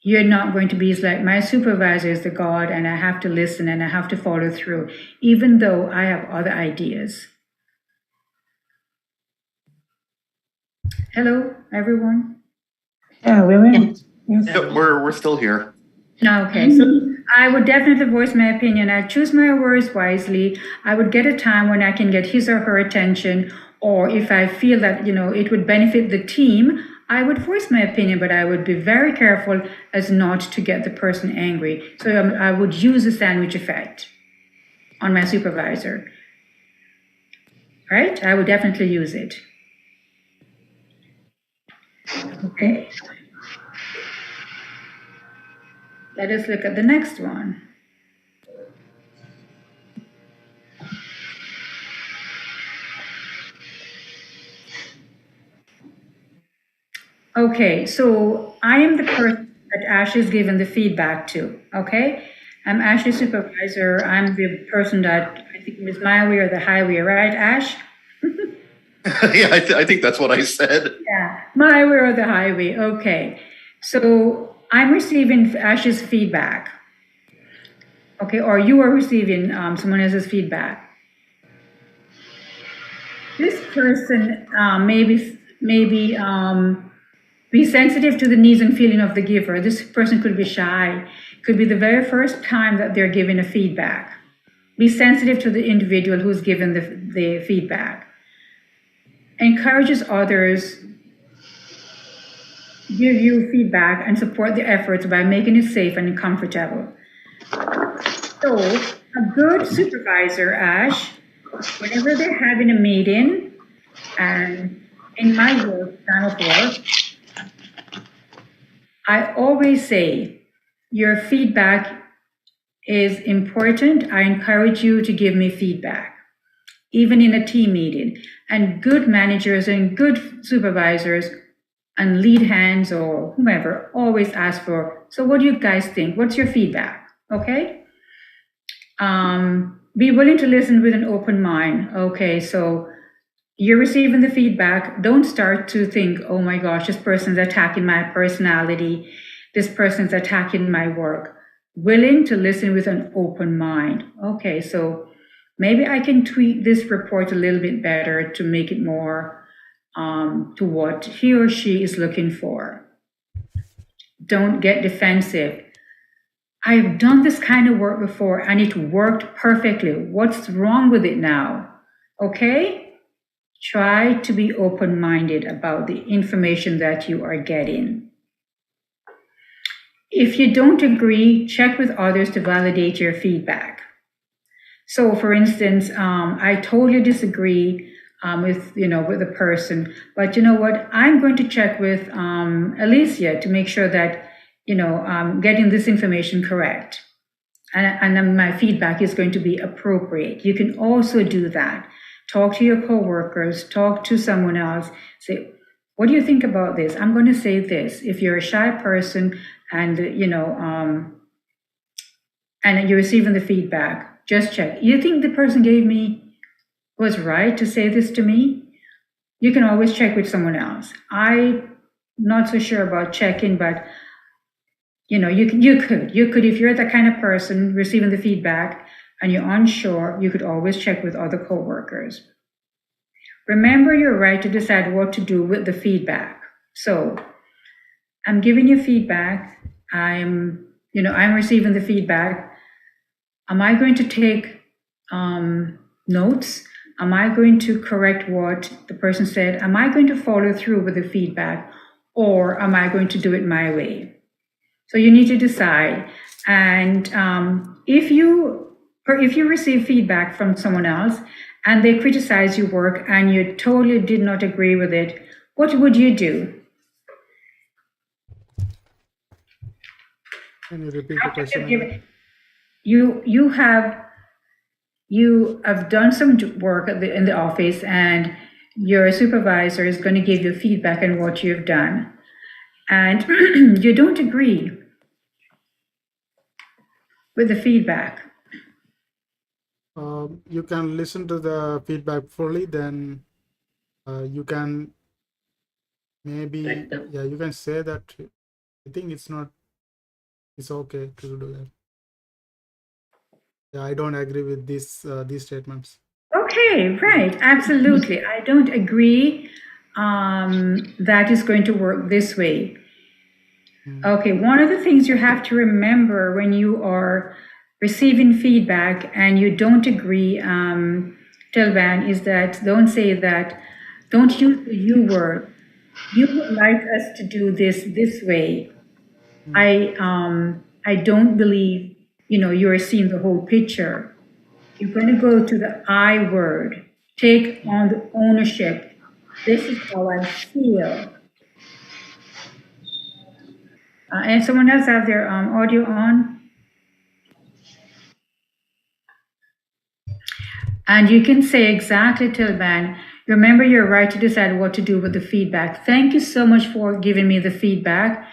You're not going to be like, my supervisor is the God and I have to listen and I have to follow through, even though I have other ideas. Hello, everyone. Yeah, we're in. Yes. Yeah, we're still here. Okay, so I would definitely voice my opinion. I choose my words wisely. I would get a time when I can get his or her attention, or if I feel that, it would benefit the team, I would voice my opinion, but I would be very careful as not to get the person angry. So I would use the sandwich effect on my supervisor. Right? I would definitely use it. Okay. Let us look at the next one. Okay, so I am the person that Ash is given the feedback to, okay? I'm Ash's supervisor. I'm the person that I think is my way or the highway, right, Ash? Yeah, I think that's what I said. Yeah, my way or the highway, okay. So I'm receiving Ash's feedback, okay, or you are receiving someone else's feedback. This person maybe be sensitive to the needs and feeling of the giver. This person could be shy. Could be the very first time that they're giving a feedback. Be sensitive to the individual who's given the feedback. Encourages others, give you feedback and support the efforts by making it safe and comfortable. So a good supervisor, Ash, whenever they're having a meeting, and in my work, time of work, I always say, your feedback is important. I encourage you to give me feedback, even in a team meeting. And good managers and good supervisors and lead hands or whomever always ask for, so what do you guys think? What's your feedback? Okay? Be willing to listen with an open mind. Okay, so you're receiving the feedback. Don't start to think, oh my gosh, this person's attacking my personality. This person's attacking my work. Willing to listen with an open mind. Okay, so maybe I can tweak this report a little bit better to make it more to what he or she is looking for. Don't get defensive. I've done this kind of work before and it worked perfectly. What's wrong with it now? Okay? Try to be open-minded about the information that you are getting. If you don't agree, check with others to validate your feedback. So, for instance, I totally disagree with the person, but you know what? I'm going to check with Alicia to make sure that I'm getting this information correct, and my feedback is going to be appropriate. You can also do that. Talk to your coworkers, talk to someone else, say, what do you think about this? I'm going to say this. If you're a shy person and, and you're receiving the feedback, just check. You think the person gave me was right to say this to me? You can always check with someone else. I'm not so sure about checking, but you could, if you're the kind of person receiving the feedback and you're unsure, you could always check with other coworkers. Remember your right to decide what to do with the feedback. So I'm giving you feedback. I'm receiving the feedback. Am I going to take notes? Am I going to correct what the person said? Am I going to follow through with the feedback? Or am I going to do it my way? So you need to decide. And if you or if you receive feedback from someone else and they criticize your work and you totally did not agree with it, what would you do? Can you repeat the question again? You have done some work in the office and your supervisor is going to give you feedback on what you've done, and you don't agree with the feedback. You can listen to the feedback fully, then you can maybe, Correct them. yeah, you can say that I think it's okay to do that. Yeah, I don't agree with these statements. Okay, right, absolutely. I don't agree that is going to work this way. Okay, one of the things you have to remember when you are receiving feedback and you don't agree, Tilban, is that don't say that, don't use the you word. You would like us to do this way. I don't believe, you're seeing the whole picture. You're going to go to the I word. Take on the ownership. This is how I feel. And someone else have their audio on? And you can say exactly, Tilban, remember your right to decide what to do with the feedback. Thank you so much for giving me the feedback.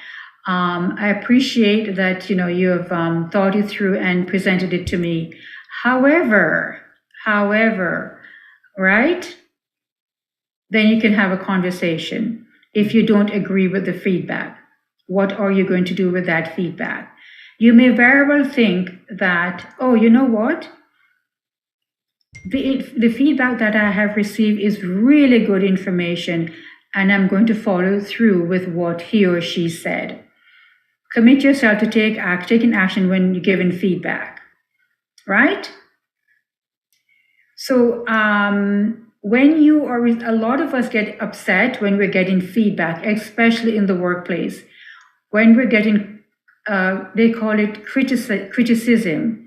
I appreciate that, you have thought it through and presented it to me. However, right? Then you can have a conversation. If you don't agree with the feedback, what are you going to do with that feedback? You may very well think that, oh, you know what? The feedback that I have received is really good information, and I'm going to follow through with what he or she said. Commit yourself to taking action when you're given feedback, right? So when you are, a lot of us get upset when we're getting feedback, especially in the workplace. When we're getting, they call it criticism.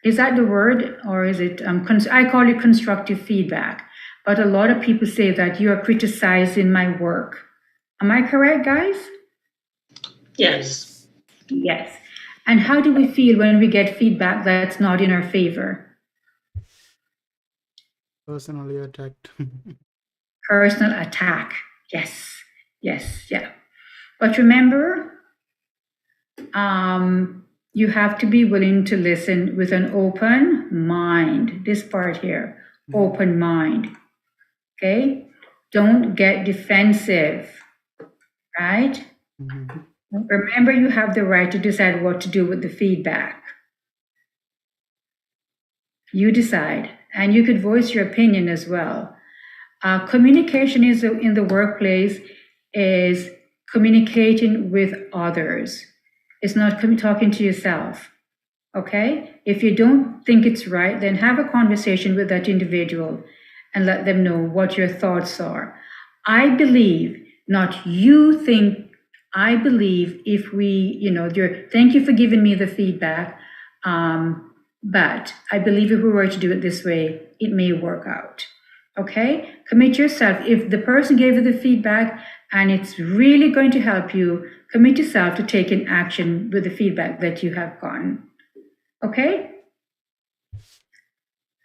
Is that the word, or is it, I call it constructive feedback, but a lot of people say that you are criticizing my work. Am I correct, guys? Yes. Yes. And how do we feel when we get feedback that's not in our favor? Personally attacked. Personal attack. Yes. Yeah. But remember, you have to be willing to listen with an open mind. This part here, open mind. Okay? Don't get defensive, right? Remember, you have the right to decide what to do with the feedback. You decide, and you could voice your opinion as well. Communication in the workplace is communicating with others. It's not talking to yourself, okay? If you don't think it's right, then have a conversation with that individual and let them know what your thoughts are. I believe, not you think, I believe if we, thank you for giving me the feedback, but I believe if we were to do it this way, it may work out, okay? Commit yourself. If the person gave you the feedback and it's really going to help you, commit yourself to taking action with the feedback that you have gotten, okay?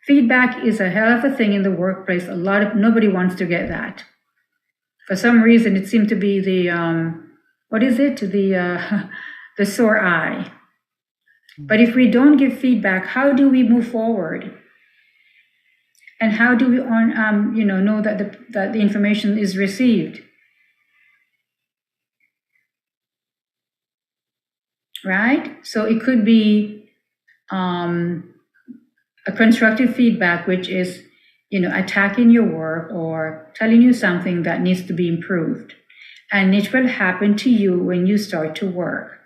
Feedback is a hell of a thing in the workplace. Nobody wants to get that. For some reason, it seemed to be the, the sore eye. But if we don't give feedback, how do we move forward? And how do we know that the information is received? Right? So it could be a constructive feedback, which is, attacking your work or telling you something that needs to be improved. And it will happen to you when you start to work.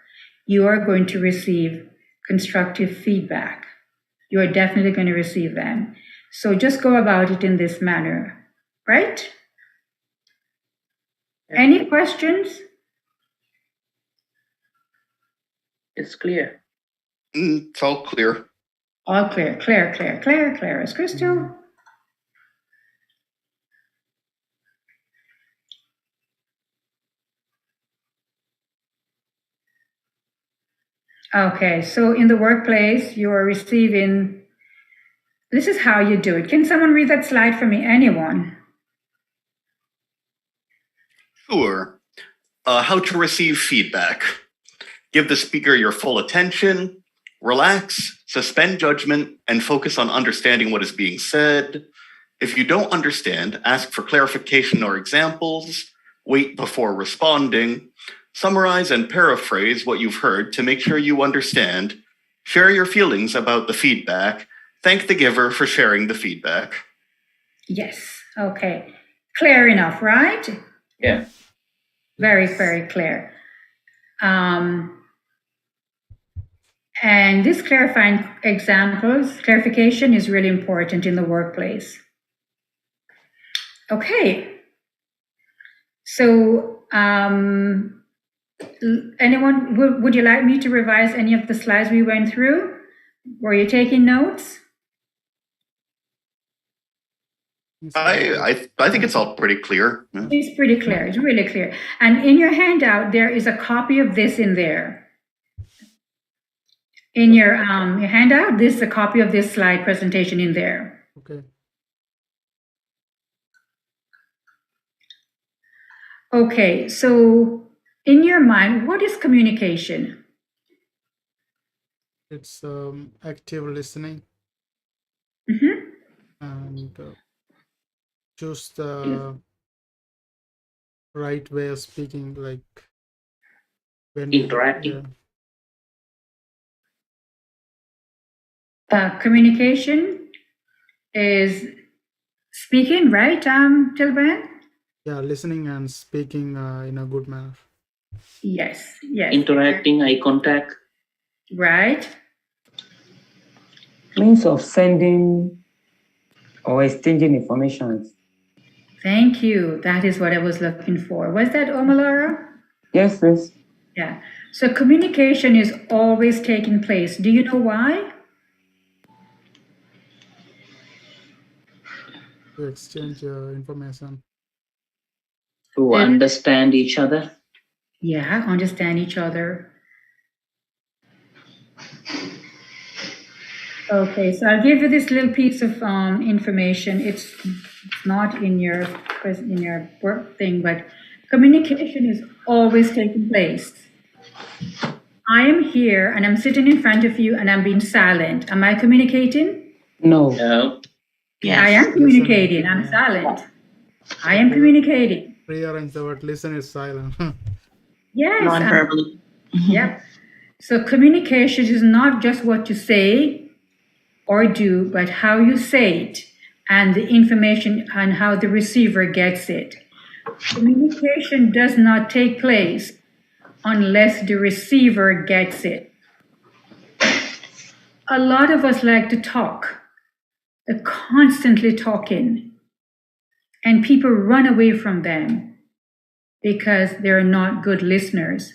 You are going to receive constructive feedback. You are definitely going to receive them. So just go about it in this manner, right? Any questions? It's clear. It's all clear. All clear, clear as crystal. Okay, so in the workplace, you are receiving, this is how you do it. Can someone read that slide for me? Anyone? Sure. How to receive feedback. Give the speaker your full attention, relax, suspend judgment, and focus on understanding what is being said. If you don't understand, ask for clarification or examples, wait before responding, summarize and paraphrase what you've heard to make sure you understand, share your feelings about the feedback, thank the giver for sharing the feedback. Yes, okay. Clear enough, right? Yeah. Very, very clear. And this clarification is really important in the workplace. Okay. So, anyone, would you like me to revise any of the slides we went through? Were you taking notes? I think it's all pretty clear. Yeah. It's pretty clear. It's really clear. And in your handout, there is a copy of this in there. In your handout, this is a copy of this slide presentation in there. Okay. Okay, so in your mind, what is communication? It's active listening Mm-hmm. and choose the right way of speaking, like when Interacting. Communication is speaking, right, Tilban? Yeah, listening and speaking in a good manner. Yes, yes. Interacting, eye contact. Right. Means of sending or exchanging information. Thank you. That is what I was looking for. Was that Omalara? Yes, yes. Yeah. So communication is always taking place. Do you know why? To exchange information. To understand each other. Yeah, understand each other. Okay, so I'll give you this little piece of information. It's not in your work thing, but communication is always taking place. I am here and I'm sitting in front of you and I'm being silent. Am I communicating? No. No. Yes. I am communicating. I'm silent. I am communicating. Rearrange the word listen is silent. Yes. Non-verbally. Yep. So communication is not just what you say or do, but how you say it and the information and how the receiver gets it. Communication does not take place unless the receiver gets it. A lot of us like to talk. They're constantly talking. And people run away from them because they're not good listeners.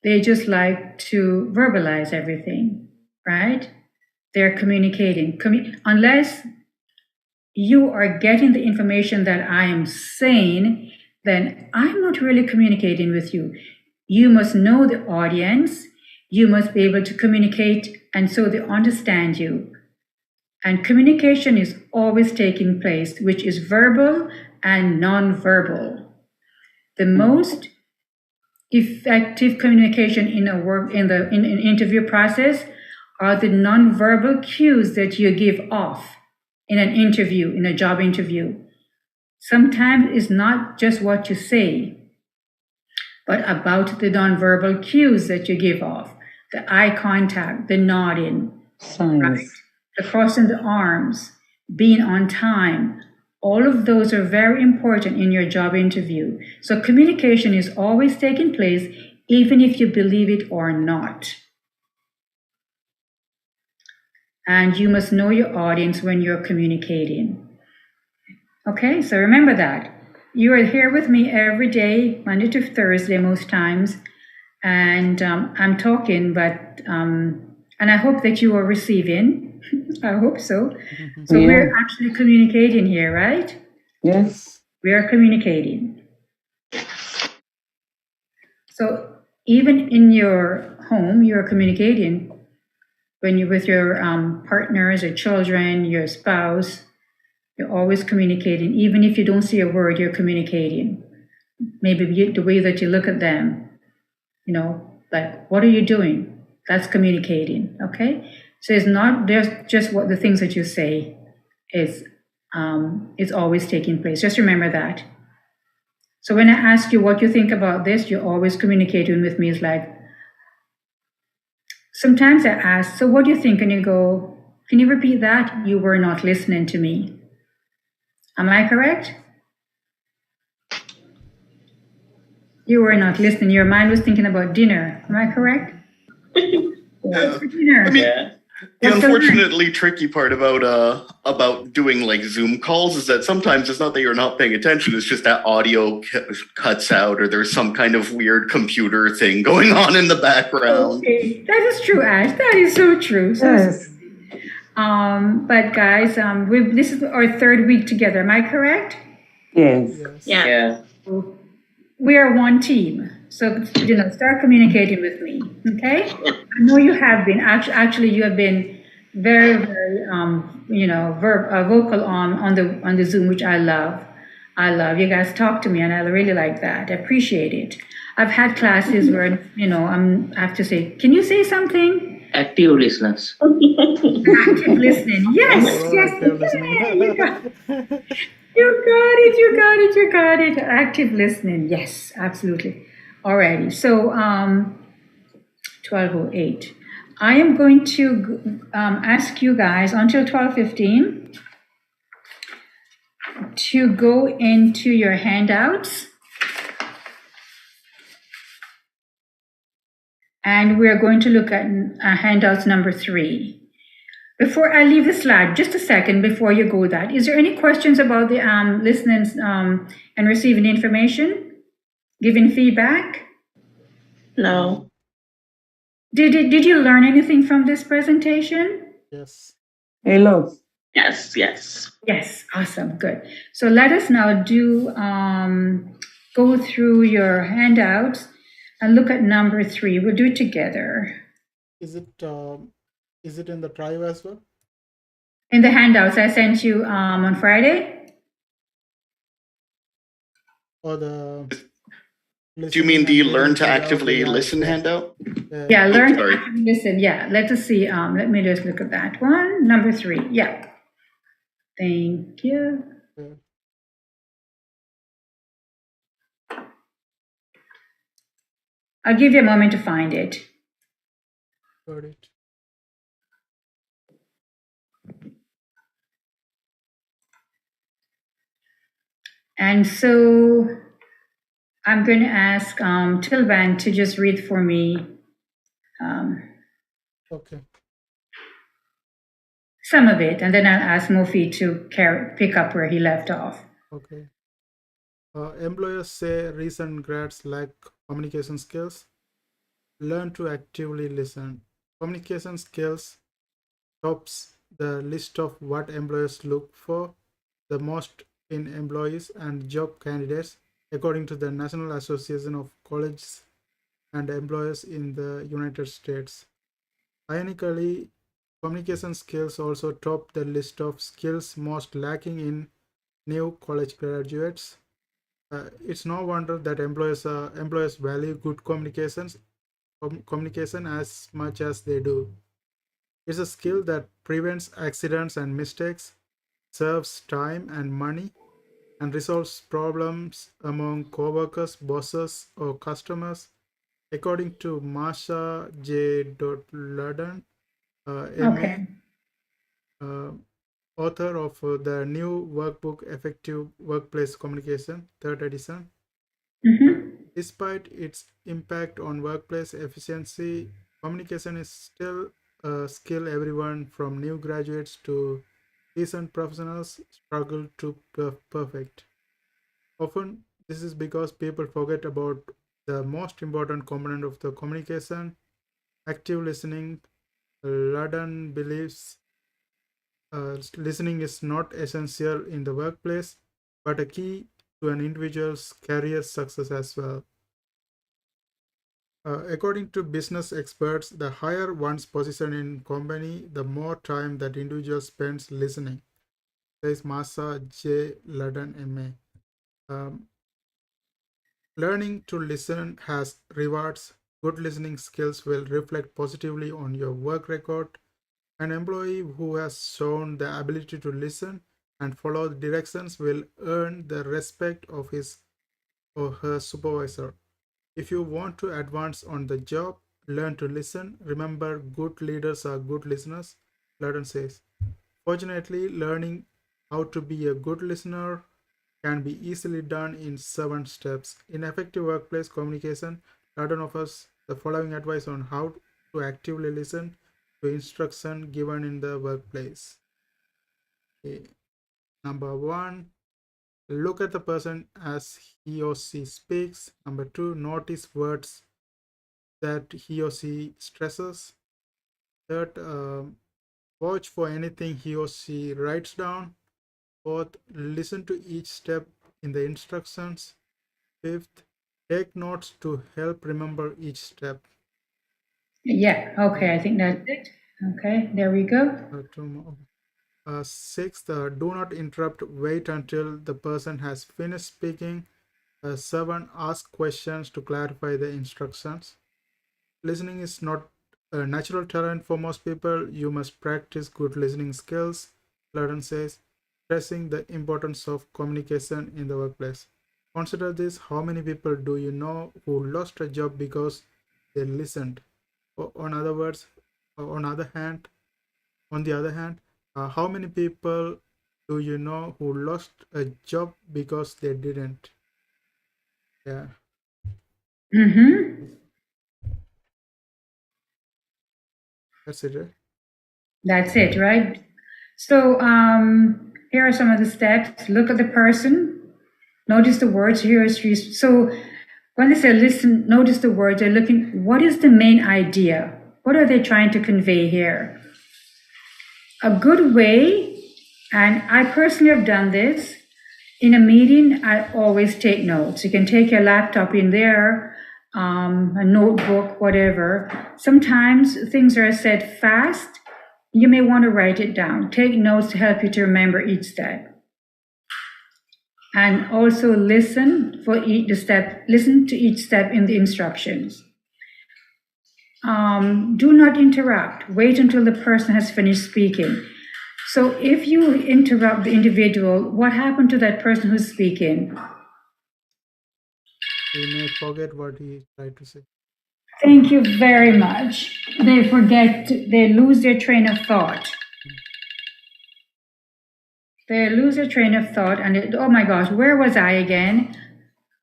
They just like to verbalize everything, right? They're communicating. Unless you are getting the information that I am saying, then I'm not really communicating with you. You must know the audience. You must be able to communicate and so they understand you. And communication is always taking place, which is verbal and non-verbal. The most effective communication in an interview process are the non-verbal cues that you give off in an interview, in a job interview. Sometimes it's not just what you say, but about the non-verbal cues that you give off, the eye contact, the nodding, Signs. right? The crossing the arms, being on time. All of those are very important in your job interview. So communication is always taking place, even if you believe it or not. And you must know your audience when you're communicating. Okay, so remember that. You are here with me every day, Monday to Thursday most times. And I'm talking, but And I hope that you are receiving. I hope so. So Yeah. we're actually communicating here, right? Yes. We are communicating. So even in your home, you're communicating when you're with your partners or children, your spouse. You're always communicating. Even if you don't see a word, you're communicating. Maybe the way that you look at them, you know, like, what are you doing? That's communicating, okay? So it's not just what the things that you say is always taking place. Just remember that. So when I ask you what you think about this, you're always communicating with me. It's like, sometimes I ask, so what do you think? And you go, can you repeat that? You were not listening to me. Am I correct? You were not listening. Your mind was thinking about dinner. Am I correct? What's for dinner? I mean, Yeah. the What's for lunch? unfortunately tricky part about doing like Zoom calls is that sometimes it's not that you're not paying attention, it's just that audio cuts out or there's some kind of weird computer thing going on in the background. Okay, that is true, Ash. That is so true. Yes. But guys, this is our third week together. Am I correct? Yes. Yes. Yeah. Yeah. We are one team. So, start communicating with me, okay? I know you have been. Actually, you have been very, very, vocal on the Zoom, which I love. I love. You guys talk to me, and I really like that. I appreciate it. I've had classes where, I have to say, can you say something? Active listeners. Active listening. Yes, All yes. right, you're listening. You got it. Active listening. Yes, absolutely. Alrighty. So, 12:08. I am going to ask you guys until 12:15 to go into your handouts. And we're going to look at handouts number 3. Before I leave the slide, just a second before you go that, is there any questions about the listening and receiving information, giving feedback? No. Did you learn anything from this presentation? Yes. A lot. Yes, yes. Yes, awesome, good. So let us now go through your handouts and look at number 3. We'll do it together. Is it in the drive as well? In the handouts I sent you on Friday? Or the Do you mean the listening and learn reading to without actively the listen eyes? handout? Yeah, learn to sorry. actively listen. Yeah, let us see. Let me just look at that one. Number 3. Yeah. Thank you. Yeah. I'll give you a moment to find it. Got it. And so I'm going to ask Tilban to just read for me Okay. some of it, and then I'll ask Mofi to pick up where he left off. Okay. Employers say recent grads lack communication skills. Learn to actively listen. Communication skills tops the list of what employers look for the most in employees and job candidates, according to the National Association of Colleges and Employers in the United States. Ironically, communication skills also top the list of skills most lacking in new college graduates. It's no wonder that employers value good communication as much as they do. It's a skill that prevents accidents and mistakes, saves time and money, and resolves problems among coworkers, bosses, or customers. According to Marsha J. Ludden, Okay. MA, author of the new workbook Effective Workplace Communication, 3rd edition. Despite its impact on workplace efficiency, communication is still a skill everyone from new graduates to seasoned professionals struggle to perfect. Often, this is because people forget about the most important component of the communication, active listening. Ludden believes listening is not essential in the workplace, but a key to an individual's career success as well. According to business experts, the higher one's position in company, the more time that individual spends listening, says Masa J. Ludden, MA. Learning to listen has rewards. Good listening skills will reflect positively on your work record. An employee who has shown the ability to listen and follow the directions will earn the respect of his or her supervisor. If you want to advance on the job, learn to listen. Remember, good leaders are good listeners, Ludden says. Fortunately, learning how to be a good listener can be easily done in 7 steps. In effective workplace communication, Ludden offers the following advice on how to actively listen to instruction given in the workplace. Okay. Number 1, look at the person as he or she speaks. Number 2, notice words that he or she stresses. Third, watch for anything he or she writes down. Fourth, listen to each step in the instructions. Fifth, take notes to help remember each step. Yeah, okay, I think that's it. Okay, there we go. Two more. Sixth, do not interrupt. Wait until the person has finished speaking. 7, ask questions to clarify the instructions. Listening is not a natural talent for most people. You must practice good listening skills, Ludden says, stressing the importance of communication in the workplace. Consider this: how many people do you know who lost a job because they listened? On the other hand, how many people do you know who lost a job because they didn't? Yeah. Mm-hmm. That's it, right? That's it, right? So here are some of the steps. Look at the person. Notice the words here. So when they say listen, notice the words. They're looking, what is the main idea? What are they trying to convey here? A good way, and I personally have done this, in a meeting, I always take notes. You can take your laptop in there, a notebook, whatever. Sometimes things are said fast. You may want to write it down. Take notes to help you to remember each step. And also listen for each step. Listen to each step in the instructions. Do not interrupt. Wait until the person has finished speaking. So if you interrupt the individual, what happened to that person who's speaking? He may forget what he tried to say. Thank you very much. They forget, they lose their train of thought. They lose their train of thought and oh my gosh, where was I again?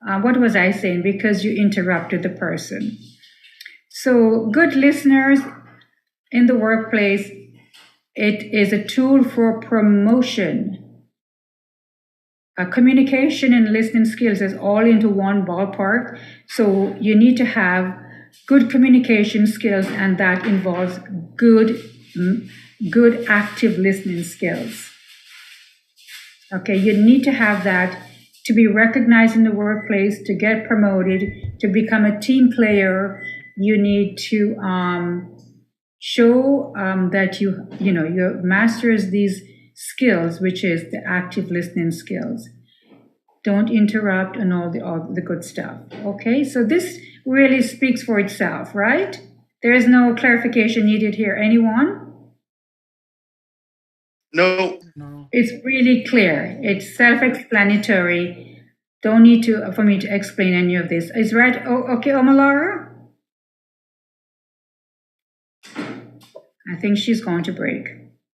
What was I saying? Because you interrupted the person. So good listeners in the workplace, it is a tool for promotion. Communication and listening skills is all into one ballpark. So you need to have good communication skills, and that involves good active listening skills. Okay, you need to have that to be recognized in the workplace, to get promoted, to become a team player. You need to show that you masters these skills, which is the active listening skills. Don't interrupt and all the good stuff. Okay, so this really speaks for itself, right? There is no clarification needed here. Anyone? No. It's really clear. It's self-explanatory. Don't need for me to explain any of this. Is right? Oh, okay, Omalara? I think she's going to break.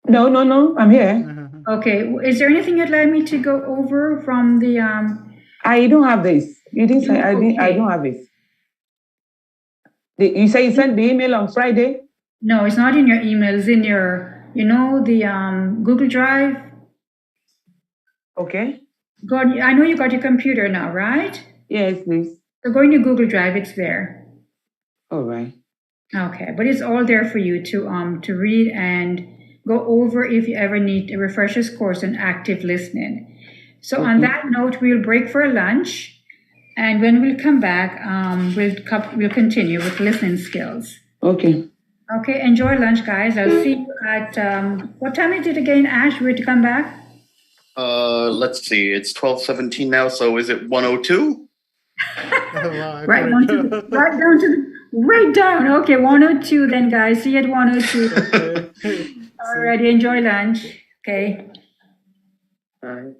No, I'm here. Okay, is there anything you'd like me to go over from the... I don't have this. You didn't say, Okay. I don't have this. You say you sent the email on Friday? No, it's not in your email. It's in your, the Google Drive. Okay. I know you got your computer now, right? Yes, please. So go in your Google Drive, it's there. All right. Okay, but it's all there for you to read and go over if you ever need a refresher's course on active listening. So on that note, we'll break for lunch, and when we'll come back, we'll continue with listening skills. Okay. Okay, enjoy lunch, guys. I'll see you at what time is it again, Ash? We're to come back. Let's see. It's 12:17 now. So is it 1:02? Wow, Right down to right down. Okay, 1:02 then, guys. See you at 1:02. okay. Alrighty, enjoy lunch. Okay. Bye.